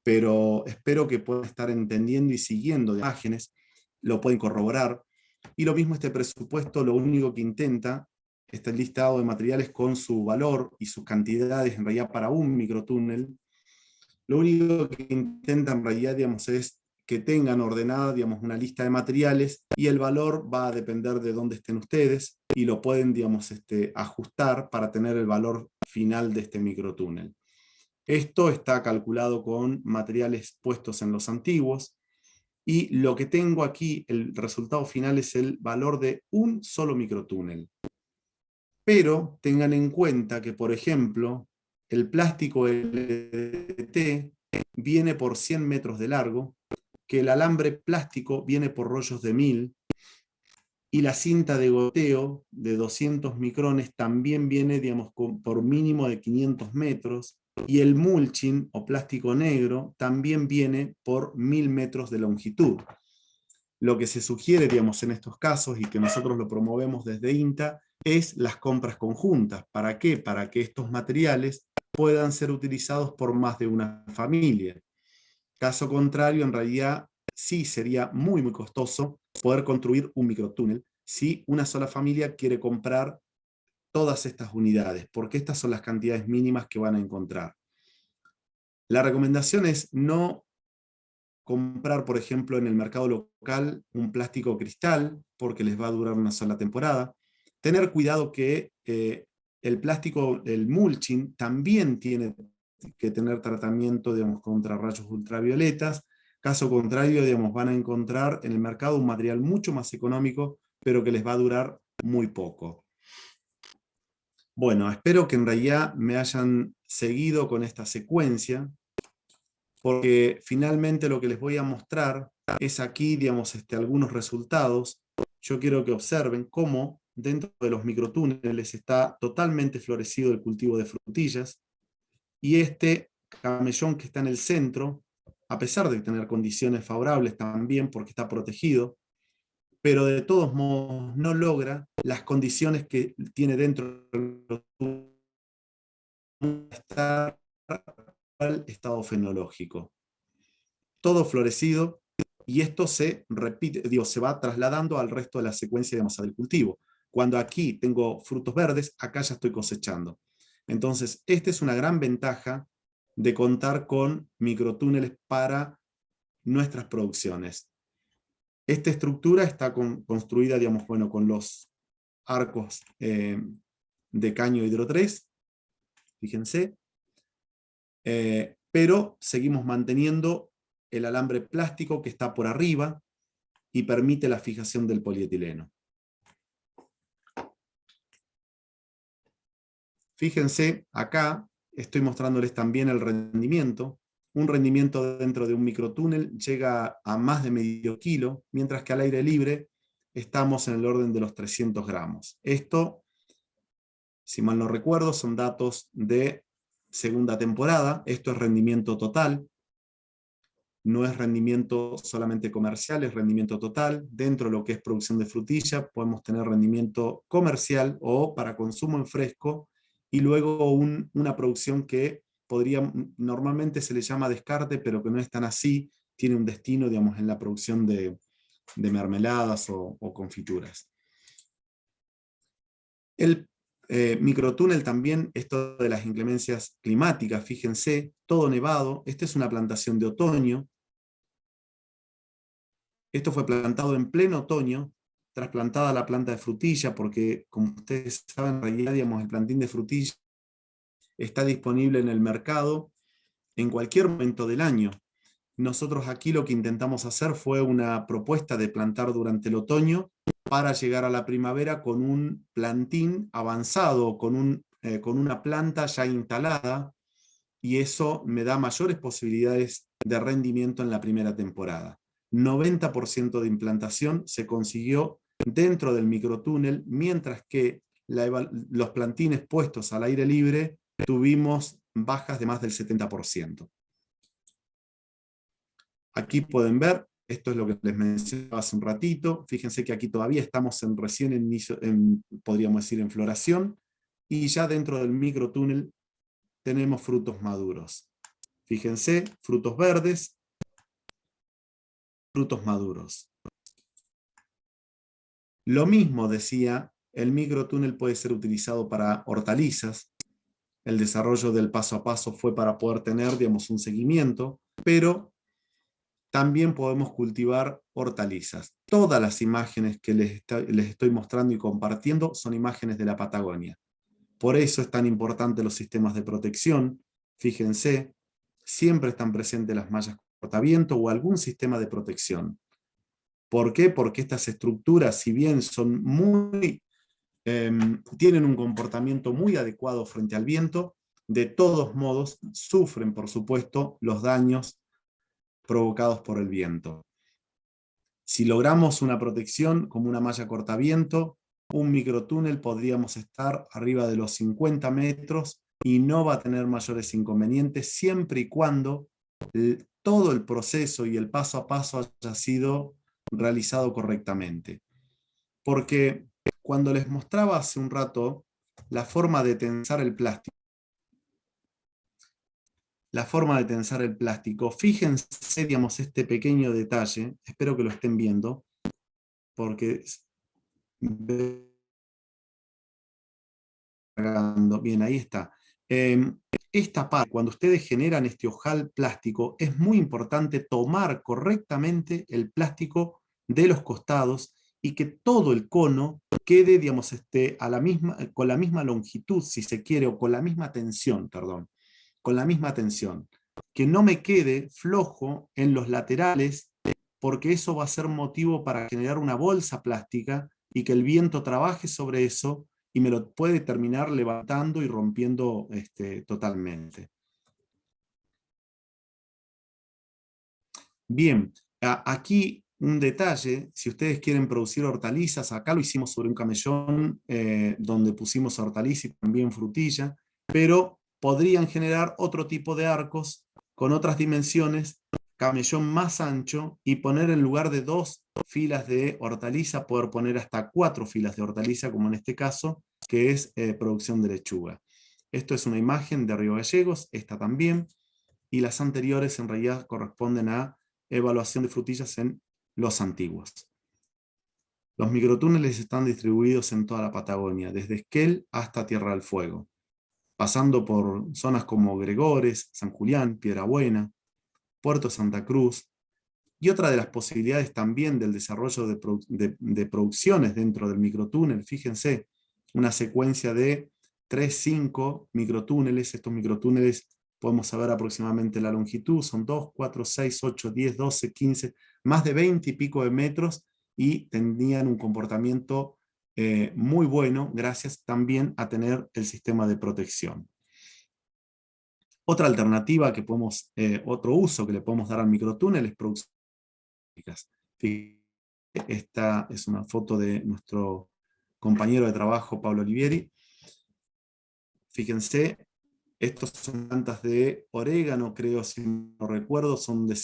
pero espero que puedan estar entendiendo y siguiendo de imágenes, lo pueden corroborar. Y lo mismo este presupuesto, lo único que intenta, este listado de materiales con su valor y sus cantidades en realidad para un microtúnel, lo único que intenta en realidad, digamos, es que tengan ordenada, digamos, una lista de materiales y el valor va a depender de dónde estén ustedes y lo pueden, digamos, ajustar para tener el valor final de este microtúnel. Esto está calculado con materiales puestos en los antiguos y lo que tengo aquí, el resultado final es el valor de un solo microtúnel. Pero tengan en cuenta que, por ejemplo, el plástico LDT viene por 100 metros de largo, que el alambre plástico viene por rollos de 1000, y la cinta de goteo de 200 micrones también viene, digamos, por mínimo de 500 metros, y el mulching o plástico negro también viene por 1000 metros de longitud. Lo que se sugiere, digamos, en estos casos, y que nosotros lo promovemos desde INTA, es las compras conjuntas. ¿Para qué? Para que estos materiales puedan ser utilizados por más de una familia. Caso contrario, en realidad, sí sería muy, muy costoso poder construir un microtúnel si una sola familia quiere comprar todas estas unidades, porque estas son las cantidades mínimas que van a encontrar. La recomendación es no comprar, por ejemplo, en el mercado local un plástico cristal, porque les va a durar una sola temporada. Tener cuidado que el plástico, el mulching, también tiene que tener tratamiento, digamos, contra rayos ultravioletas. Caso contrario, digamos, van a encontrar en el mercado un material mucho más económico, pero que les va a durar muy poco. Bueno, espero que en realidad me hayan seguido con esta secuencia, porque finalmente lo que les voy a mostrar es aquí, digamos, algunos resultados. Yo quiero que observen cómo dentro de los microtúneles está totalmente florecido el cultivo de frutillas, y este camellón que está en el centro, a pesar de tener condiciones favorables también porque está protegido, pero de todos modos no logra las condiciones que tiene dentro del estado fenológico. Todo florecido, y esto se repite, se va trasladando al resto de la secuencia de masa del cultivo. Cuando aquí tengo frutos verdes, acá ya estoy cosechando. Entonces, esta es una gran ventaja de contar con microtúneles para nuestras producciones. Esta estructura está construida, digamos, bueno, con los arcos de caño hidro 3, fíjense, pero seguimos manteniendo el alambre plástico que está por arriba y permite la fijación del polietileno. Fíjense, acá estoy mostrándoles también el rendimiento. un rendimiento dentro de un microtúnel llega a más de medio kilo, mientras que al aire libre estamos en el orden de los 300 gramos. Esto, si mal no recuerdo, son datos de segunda temporada. Esto es rendimiento total. No es rendimiento solamente comercial, es rendimiento total. Dentro de lo que es producción de frutilla, podemos tener rendimiento comercial o para consumo en fresco, y luego una producción que normalmente se le llama descarte, pero que no es tan así, tiene un destino, digamos, en la producción de mermeladas o confituras. El microtúnel también, esto de las inclemencias climáticas, fíjense, todo nevado. Esta es una plantación de otoño. Esto fue plantado en pleno otoño, trasplantada la planta de frutilla, porque como ustedes saben, en realidad, digamos, el plantín de frutilla está disponible en el mercado en cualquier momento del año. Nosotros aquí lo que intentamos hacer fue una propuesta de plantar durante el otoño para llegar a la primavera con un plantín avanzado, con una planta ya instalada, y eso me da mayores posibilidades de rendimiento en la primera temporada. 90% de implantación se consiguió dentro del microtúnel, mientras que los plantines puestos al aire libre tuvimos bajas de más del 70%. Aquí pueden ver, esto es lo que les mencionaba hace un ratito. Fíjense que aquí todavía estamos recién en inicio, podríamos decir, en floración, y ya dentro del microtúnel tenemos frutos maduros. Fíjense, frutos verdes, frutos maduros. Lo mismo decía, el microtúnel puede ser utilizado para hortalizas. El desarrollo del paso a paso fue para poder tener, digamos, un seguimiento, pero también podemos cultivar hortalizas. Todas las imágenes que les estoy mostrando y compartiendo son imágenes de la Patagonia. Por eso es tan importante los sistemas de protección. Fíjense, siempre están presentes las mallas cortaviento o algún sistema de protección. ¿Por qué? Porque estas estructuras, si bien son tienen un comportamiento muy adecuado frente al viento, de todos modos sufren, por supuesto, los daños provocados por el viento. Si logramos una protección como una malla cortaviento, un microtúnel podríamos estar arriba de los 50 metros y no va a tener mayores inconvenientes, siempre y cuando todo el proceso y el paso a paso haya sido realizado correctamente. Porque cuando les mostraba hace un rato la forma de tensar el plástico, fíjense, digamos, este pequeño detalle, espero que lo estén viendo, porque bien, ahí está. Esta parte, cuando ustedes generan este ojal plástico, es muy importante tomar correctamente el plástico de los costados y que todo el cono quede, digamos, con la misma longitud, si se quiere, o con la misma tensión, perdón, con la misma tensión. Que no me quede flojo en los laterales, porque eso va a ser motivo para generar una bolsa plástica y que el viento trabaje sobre eso y me lo puede terminar levantando y rompiendo totalmente. Bien, aquí un detalle, si ustedes quieren producir hortalizas, acá lo hicimos sobre un camellón donde pusimos hortaliza y también frutilla, pero podrían generar otro tipo de arcos con otras dimensiones, camellón más ancho, y poner en lugar de 2 filas de hortaliza, poder poner hasta 4 filas de hortaliza, como en este caso, que es producción de lechuga. Esto es una imagen de Río Gallegos, esta también, y las anteriores en realidad corresponden a evaluación de frutillas en los antiguos. Los microtúneles están distribuidos en toda la Patagonia, desde Esquel hasta Tierra del Fuego, pasando por zonas como Gregores, San Julián, Piedrabuena, Puerto Santa Cruz, y otra de las posibilidades también del desarrollo de producciones dentro del microtúnel, fíjense, una secuencia de 3, 5 microtúneles. Estos microtúneles podemos saber aproximadamente la longitud, son 2, 4, 6, 8, 10, 12, 15, más de 20 y pico de metros, y tenían un comportamiento muy bueno, gracias también a tener el sistema de protección. Otra alternativa que podemos, otro uso que le podemos dar al microtúnel es producción. Esta es una foto de nuestro compañero de trabajo, Pablo Olivieri. Fíjense, estos son plantas de orégano, creo, si no recuerdo, son de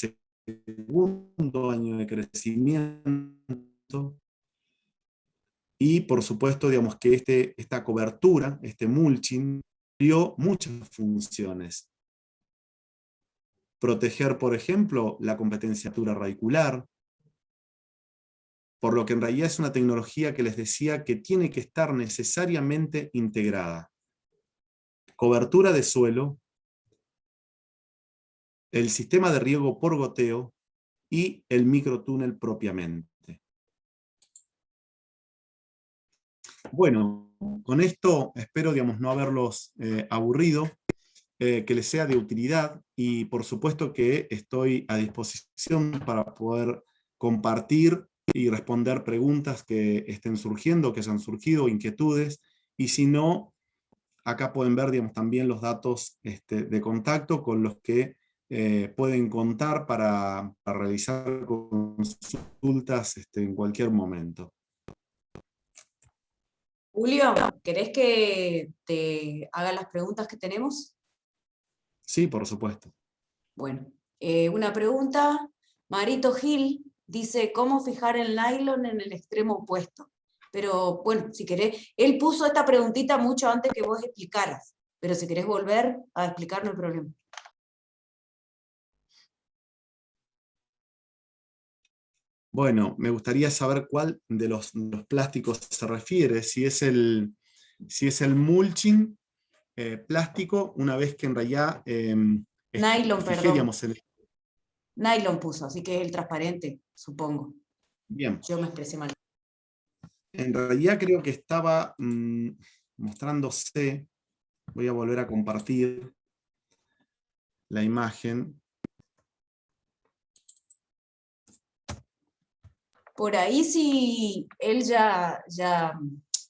segundo año de crecimiento. Y por supuesto, digamos que esta cobertura, este mulching, dio muchas funciones. Proteger, por ejemplo, la competencia radicular, por lo que en realidad es una tecnología que les decía que tiene que estar necesariamente integrada. Cobertura de suelo, el sistema de riego por goteo y el microtúnel propiamente. Bueno, con esto espero, digamos, no haberlos aburrido, que les sea de utilidad, y por supuesto que estoy a disposición para poder compartir y responder preguntas que estén surgiendo, que hayan surgido, inquietudes, y si no, acá pueden ver, digamos, también los datos de contacto con los que pueden contar para realizar consultas en cualquier momento. Julio, ¿querés que te haga las preguntas que tenemos? Sí, por supuesto. Bueno, una pregunta. Marito Gil dice, ¿cómo fijar el nylon en el extremo opuesto? Pero bueno, si querés, él puso esta preguntita mucho antes que vos explicaras, pero si querés volver a explicar no hay problema. Bueno, me gustaría saber cuál de los plásticos se refiere, si es el mulching plástico, una vez que en realidad Nylon, fijé, perdón. digamos, Nylon puso, así que es el transparente, supongo. Bien. Yo me expresé mal. En realidad creo que estaba mostrándose, voy a volver a compartir la imagen. Por ahí sí, él ya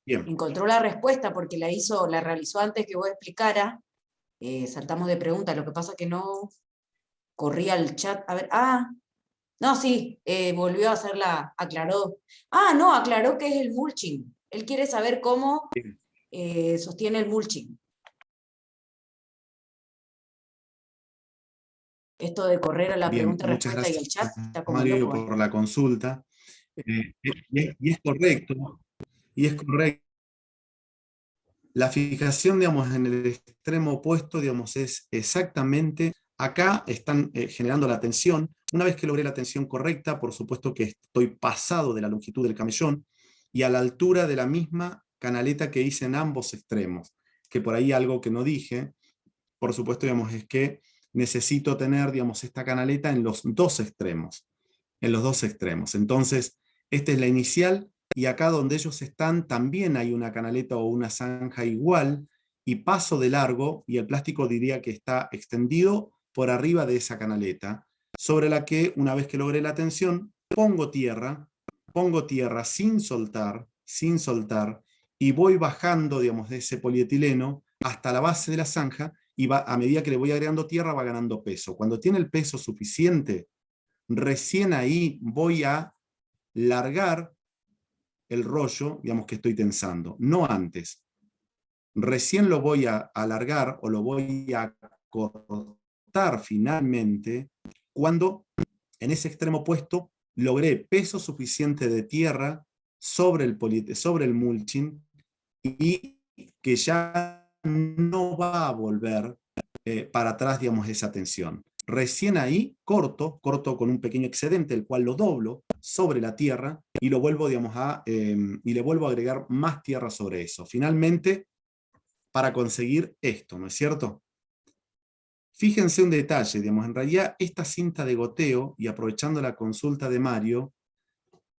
Bien. encontró la respuesta porque la realizó antes que vos explicara. Saltamos de pregunta, lo que pasa que no corría el chat. A ver, no, sí, volvió a hacerla, aclaró. No, aclaró que es el mulching. Él quiere saber cómo sostiene el mulching. Esto de correr a la Bien, pregunta y muchas respuesta y gracias, el chat está como Mario, loco. por la consulta. Y es correcto, y es correcto. La fijación, digamos, en el extremo opuesto, digamos, es exactamente, acá están generando la tensión. Una vez que logré la tensión correcta, por supuesto que estoy pasado de la longitud del camellón y a la altura de la misma canaleta que hice en ambos extremos, que por ahí algo que no dije, por supuesto, digamos, es que necesito tener, digamos, esta canaleta en los dos extremos, Entonces, esta es la inicial, y acá donde ellos están también hay una canaleta o una zanja igual, y paso de largo, y el plástico diría que está extendido por arriba de esa canaleta, sobre la que, una vez que logré la tensión, pongo tierra sin soltar, y voy bajando, digamos, de ese polietileno hasta la base de la zanja, y a medida que le voy agregando tierra va ganando peso. Cuando tiene el peso suficiente, recién ahí voy a largar el rollo, digamos, que estoy tensando, no antes. Recién lo voy a alargar o lo voy a cortar finalmente cuando en ese extremo opuesto logré peso suficiente de tierra sobre el mulching, y que ya no va a volver para atrás, digamos, esa tensión. Recién ahí corto con un pequeño excedente, el cual lo doblo sobre la tierra y lo vuelvo, digamos, y le vuelvo a agregar más tierra sobre eso. Finalmente, para conseguir esto, ¿no es cierto? Fíjense un detalle, digamos, en realidad esta cinta de goteo, y aprovechando la consulta de Mario,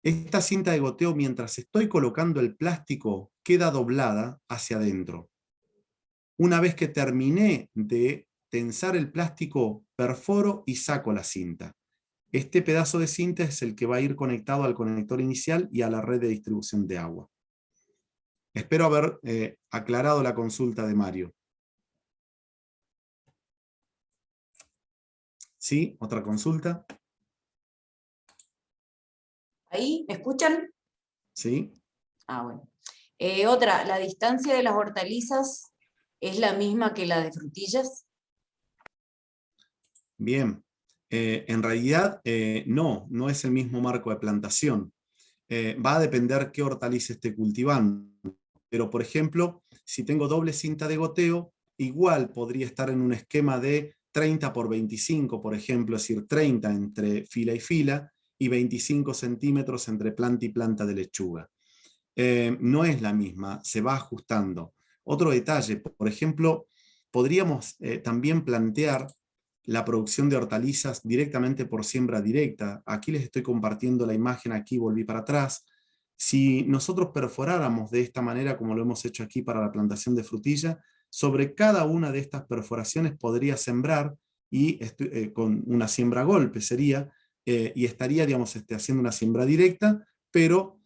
esta cinta de goteo, mientras estoy colocando el plástico, queda doblada hacia adentro. Una vez que terminé de tensar el plástico, perforo y saco la cinta. Este pedazo de cinta es el que va a ir conectado al conector inicial y a la red de distribución de agua. Espero haber aclarado la consulta de Mario. ¿Sí? ¿Otra consulta? ¿Ahí? ¿Me escuchan? ¿Sí? Ah, bueno. Otra, ¿la distancia de las hortalizas es la misma que la de frutillas? Bien. En realidad, no es el mismo marco de plantación. Va a depender qué hortaliza esté cultivando. Pero, por ejemplo, si tengo doble cinta de goteo, igual podría estar en un esquema de 30 por 25, por ejemplo, es decir, 30 entre fila y fila y 25 centímetros entre planta y planta de lechuga. No es la misma, se va ajustando. Otro detalle, por ejemplo, podríamos también plantear la producción de hortalizas directamente por siembra directa. Aquí les estoy compartiendo la imagen, aquí volví para atrás. Si nosotros perforáramos de esta manera, como lo hemos hecho aquí para la plantación de frutilla, sobre cada una de estas perforaciones podría sembrar y con una siembra a golpe sería, y estaría, digamos, haciendo una siembra directa, pero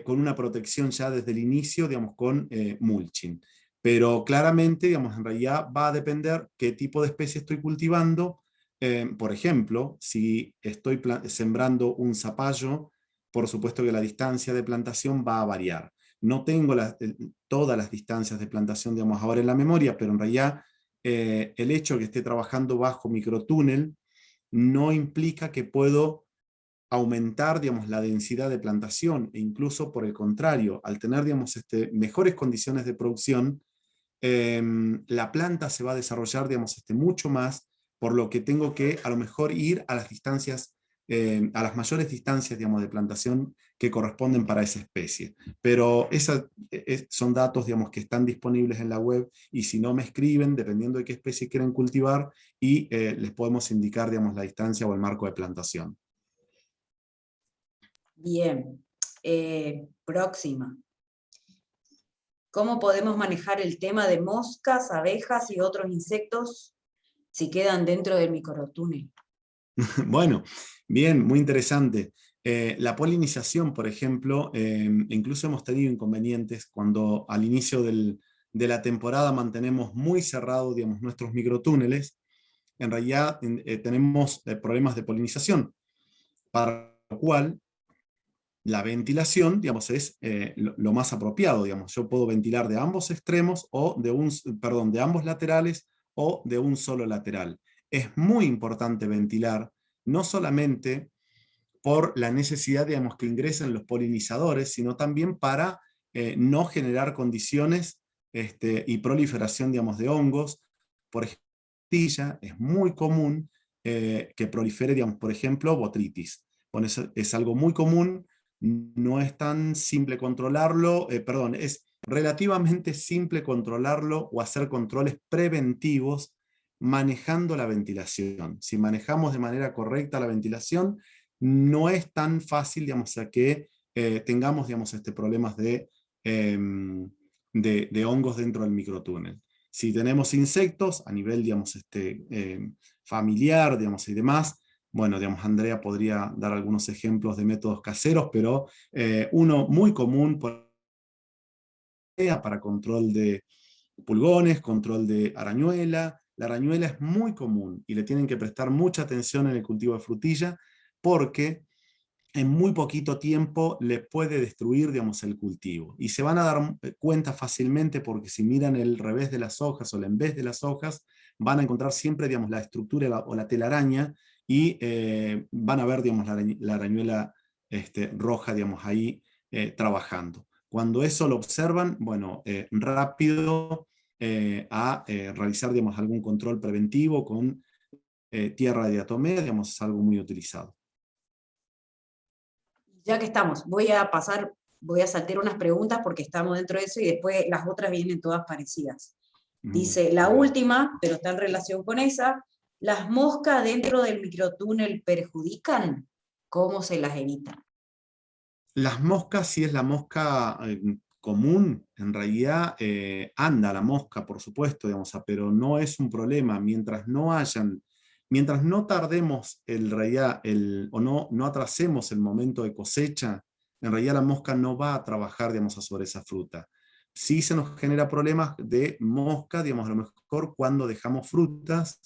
con una protección ya desde el inicio, digamos, con mulching. Pero claramente, digamos, en realidad va a depender qué tipo de especie estoy cultivando. Por ejemplo, si estoy sembrando un zapallo, por supuesto que la distancia de plantación va a variar. No tengo todas las distancias de plantación, digamos, ahora en la memoria, pero en realidad el hecho de que esté trabajando bajo microtúnel no implica que puedo aumentar, digamos, la densidad de plantación, e incluso por el contrario, al tener, digamos, mejores condiciones de producción, la planta se va a desarrollar, digamos, mucho más, por lo que tengo que a lo mejor ir a las distancias, a las mayores distancias, digamos, de plantación que corresponden para esa especie. Pero son datos, digamos, que están disponibles en la web, y si no me escriben, dependiendo de qué especie quieren cultivar, y les podemos indicar, digamos, la distancia o el marco de plantación. Bien. Próxima. ¿Cómo podemos manejar el tema de moscas, abejas y otros insectos si quedan dentro del microtúnel? Bueno, bien, muy interesante. La polinización, por ejemplo, incluso hemos tenido inconvenientes cuando al inicio de la temporada mantenemos muy cerrados, digamos, nuestros microtúneles. En realidad tenemos problemas de polinización, para lo cual la ventilación, digamos, es lo más apropiado. Digamos. Yo puedo ventilar de ambos extremos, o de ambos laterales, o de un solo lateral. Es muy importante ventilar, no solamente por la necesidad, digamos, que ingresen los polinizadores, sino también para no generar condiciones y proliferación, digamos, de hongos. Por ejemplo, es muy común que prolifere, digamos, por ejemplo, botrytis. Bueno, eso es algo muy común, no es tan simple controlarlo, es relativamente simple controlarlo o hacer controles preventivos manejando la ventilación. Si manejamos de manera correcta la ventilación, no es tan fácil, digamos, a que tengamos, digamos, problemas de hongos dentro del microtúnel. Si tenemos insectos a nivel, digamos, familiar, digamos, y demás, bueno, digamos, Andrea podría dar algunos ejemplos de métodos caseros, pero uno muy común para control de pulgones, control de arañuela. La arañuela es muy común y le tienen que prestar mucha atención en el cultivo de frutilla, porque en muy poquito tiempo le puede destruir, digamos, el cultivo. Y se van a dar cuenta fácilmente, porque si miran el revés de las hojas o el en vez de las hojas, van a encontrar siempre, digamos, la estructura o la telaraña, y van a ver, digamos, la arañuela roja, digamos, ahí trabajando. Cuando eso lo observan, bueno, rápido a realizar, digamos, algún control preventivo con tierra de diatomea, digamos, es algo muy utilizado. Ya que estamos, voy a saltar unas preguntas porque estamos dentro de eso y después las otras vienen todas parecidas. Dice, la última, pero está en relación con esa, ¿las moscas dentro del microtúnel perjudican? ¿Cómo se las evitan? Las moscas, si es la mosca común, en realidad anda la mosca, por supuesto, digamos, pero no es un problema. Mientras no tardemos o no atrasemos el momento de cosecha, en realidad la mosca no va a trabajar, digamos, sobre esa fruta. Sí se nos genera problemas de mosca, digamos, a lo mejor cuando dejamos frutas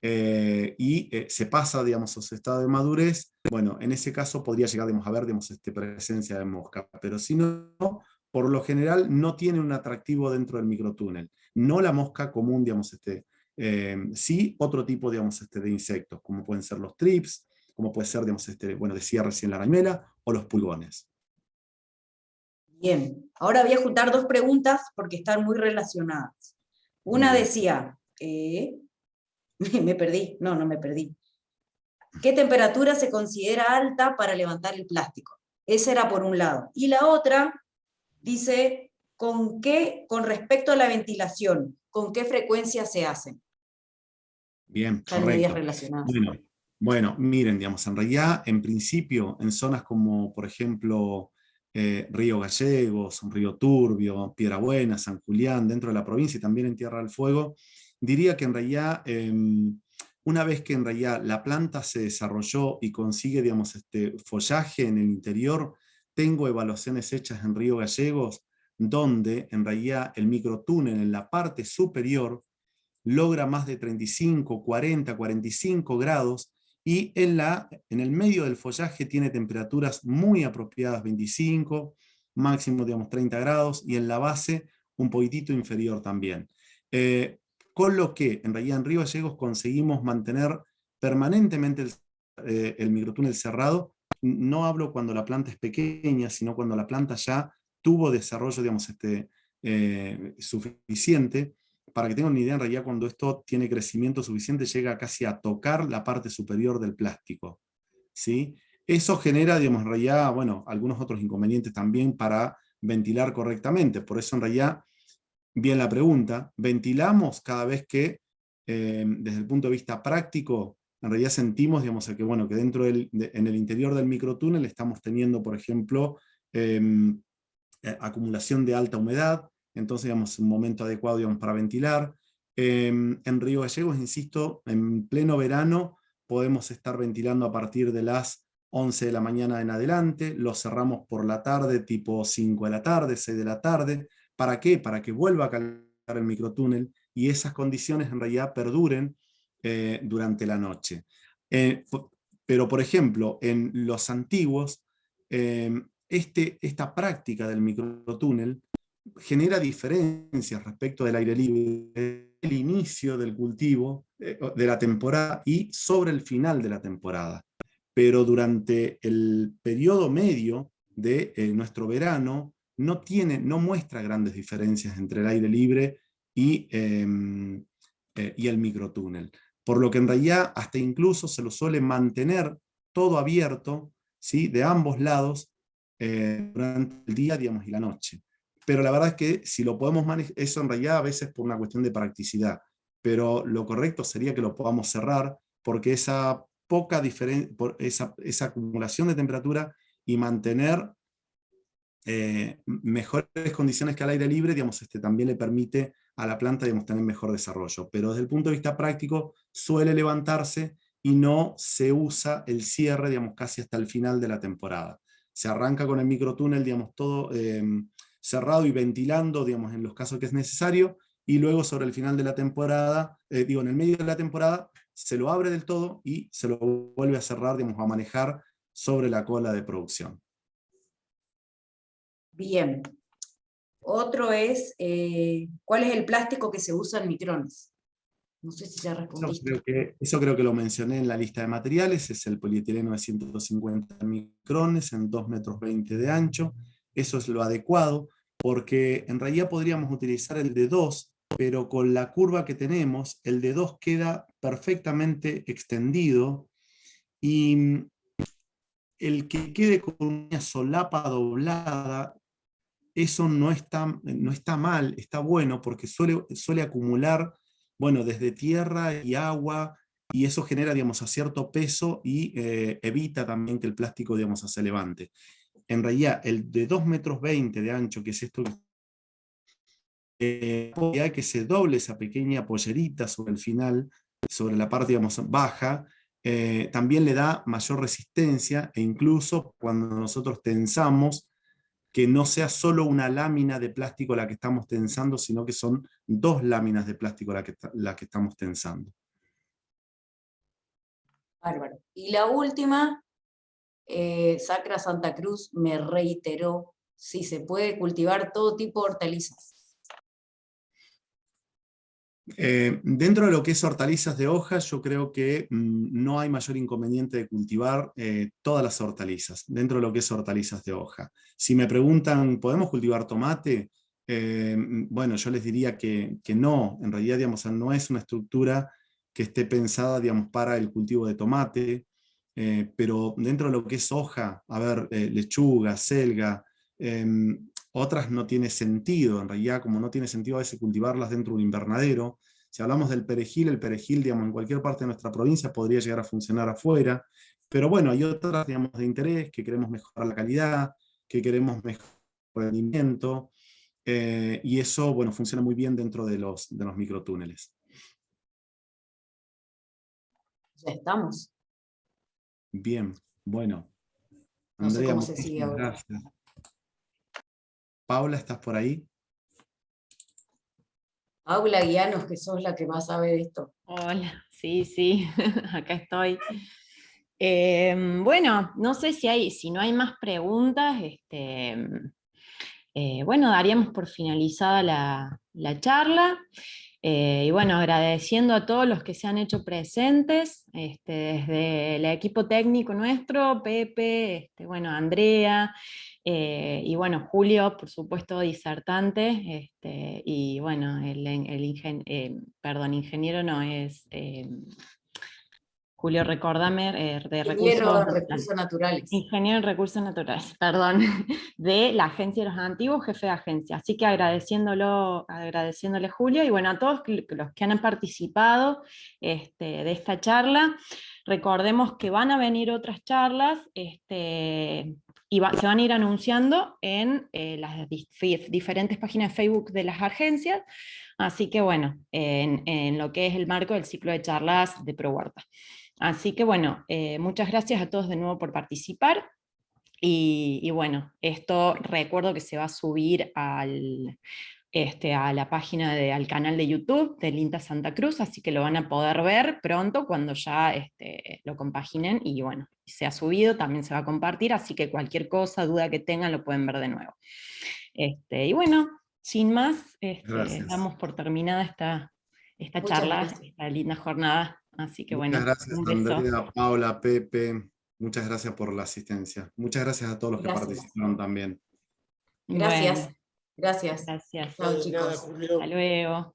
se pasa, digamos, a su estado de madurez, bueno, en ese caso podría llegar, digamos, a haber, digamos, presencia de mosca, pero si no, por lo general no tiene un atractivo dentro del microtúnel, no la mosca común, digamos, sí otro tipo, digamos, de insectos, como pueden ser los trips, como puede ser, digamos, bueno, decía recién la arañuela, o los pulgones. Bien, ahora voy a juntar dos preguntas porque están muy relacionadas. Una Bien. decía, me perdí, no me perdí. ¿Qué temperatura se considera alta para levantar el plástico? Esa era por un lado. Y la otra dice, con respecto a la ventilación, ¿con qué frecuencia se hacen? Bien, Están medias correcto. relacionadas. Bueno, miren, digamos, en realidad, en principio, en zonas como, por ejemplo, Río Gallegos, Río Turbio, Piedrabuena, San Julián, dentro de la provincia y también en Tierra del Fuego, diría que en realidad, una vez que en realidad la planta se desarrolló y consigue, digamos, follaje en el interior, tengo evaluaciones hechas en Río Gallegos, donde en realidad el microtúnel en la parte superior logra más de 35, 40, 45 grados, y en el medio del follaje tiene temperaturas muy apropiadas, 25, máximo, digamos, 30 grados, y en la base un poquitito inferior también. Con lo que, en realidad, en Río Gallegos conseguimos mantener permanentemente el microtúnel cerrado. No hablo cuando la planta es pequeña, sino cuando la planta ya tuvo desarrollo, digamos, suficiente. Para que tengan una idea, en realidad cuando esto tiene crecimiento suficiente llega casi a tocar la parte superior del plástico, ¿sí? Eso genera, digamos, en realidad, bueno, algunos otros inconvenientes también para ventilar correctamente. Por eso, en realidad, bien la pregunta, ventilamos cada vez que, desde el punto de vista práctico, en realidad sentimos, digamos, que, bueno, que dentro en el interior del microtúnel estamos teniendo, por ejemplo, acumulación de alta humedad, entonces, digamos, un momento adecuado, digamos, para ventilar. En Río Gallegos, insisto, en pleno verano podemos estar ventilando a partir de las 11 de la mañana en adelante, lo cerramos por la tarde, tipo 5 de la tarde, 6 de la tarde. ¿Para qué? Para que vuelva a calentar el microtúnel y esas condiciones en realidad perduren durante la noche. Pero, por ejemplo, en los antiguos, esta práctica del microtúnel genera diferencias respecto del aire libre, el inicio del cultivo, de la temporada y sobre el final de la temporada. Pero durante el periodo medio de nuestro verano no muestra grandes diferencias entre el aire libre y el microtúnel. Por lo que en realidad hasta incluso se lo suele mantener todo abierto, ¿sí?, de ambos lados durante el día, digamos, y la noche. Pero la verdad es que si lo podemos manejar, eso en realidad a veces por una cuestión de practicidad, pero lo correcto sería que lo podamos cerrar, porque esa poca diferencia, esa acumulación de temperatura y mantener mejores condiciones que al aire libre, digamos, también le permite a la planta, digamos, tener mejor desarrollo. Pero desde el punto de vista práctico suele levantarse y no se usa el cierre, digamos, casi hasta el final de la temporada. Se arranca con el microtúnel, digamos, todo cerrado y ventilando, digamos, en los casos que es necesario, y luego sobre el final de la temporada, en el medio de la temporada, se lo abre del todo y se lo vuelve a cerrar, digamos, a manejar sobre la cola de producción. Bien. Otro es, ¿cuál es el plástico que se usa en micrones? No sé si ya respondiste. Eso creo que lo mencioné en la lista de materiales, es el polietileno de 150 micrones en 2,20 metros de ancho. Eso es lo adecuado, porque en realidad podríamos utilizar el de 2, pero con la curva que tenemos, el de 2 queda perfectamente extendido, y el que quede con una solapa doblada, eso no está mal, está bueno, porque suele acumular, bueno, desde tierra y agua, y eso genera, digamos, a cierto peso y evita también que el plástico, digamos, se levante. En realidad, el de 2,20 metros de ancho, que es esto, hay que se doble esa pequeña pollerita sobre el final, sobre la parte, digamos, baja, también le da mayor resistencia, e incluso cuando nosotros tensamos, que no sea solo una lámina de plástico la que estamos tensando, sino que son 2 láminas de plástico la que estamos tensando. Bárbaro. Y la última, Sacra Santa Cruz me reiteró si se puede cultivar todo tipo de hortalizas. Dentro de lo que es hortalizas de hojas, yo creo que no hay mayor inconveniente de cultivar todas las hortalizas, dentro de lo que es hortalizas de hoja. Si me preguntan, ¿podemos cultivar tomate? Bueno, yo les diría que no, en realidad, digamos, no es una estructura que esté pensada, digamos, para el cultivo de tomate, pero dentro de lo que es hoja, a ver, lechuga, selga, otras no tiene sentido, en realidad, como no tiene sentido a veces cultivarlas dentro de un invernadero. Si hablamos del perejil, el perejil, digamos, en cualquier parte de nuestra provincia podría llegar a funcionar afuera, pero bueno, hay otras, digamos, de interés, que queremos mejorar la calidad, que queremos mejorar el rendimiento, y eso, bueno, funciona muy bien dentro de los microtúneles. Ya estamos. Bien, bueno. No sé Andrea, cómo se sigue muchísimas ahora. gracias. Paula, ¿estás por ahí? Paula, guíanos, que sos la que más sabe de esto. Hola, sí, acá estoy. Bueno, no sé si no hay más preguntas, bueno, daríamos por finalizada la charla. Y bueno, agradeciendo a todos los que se han hecho presentes, desde el equipo técnico nuestro, Pepe, bueno, Andrea, y bueno, Julio, por supuesto, disertante, y bueno, ingeniero no es... Julio, recordame, de Ingeniero recursos de recursos naturales. Ingeniero en recursos naturales, perdón, de la Agencia de los Antiguos, jefe de agencia. Así que agradeciéndole Julio, y bueno, a todos los que han participado de esta charla. Recordemos que van a venir otras charlas, y se van a ir anunciando en las diferentes páginas de Facebook de las agencias. Así que bueno, en lo que es el marco del ciclo de charlas de ProHuerta. Así que bueno, muchas gracias a todos de nuevo por participar. Y bueno, esto recuerdo que se va a subir a la página al canal de YouTube del INTA Santa Cruz, así que lo van a poder ver pronto cuando ya lo compaginen, y bueno, se ha subido, también se va a compartir, así que cualquier cosa, duda que tengan, lo pueden ver de nuevo. Y bueno, sin más, damos por terminada esta Muchas charla, gracias. esta linda jornada. Así que Muchas bueno, gracias, un beso. Andrea, Paula, Pepe. Muchas gracias por la asistencia. Muchas gracias a todos los que Gracias. participaron también. Gracias. Bueno, Gracias. gracias. Chao, De nada, chicos. Julio. Hasta luego.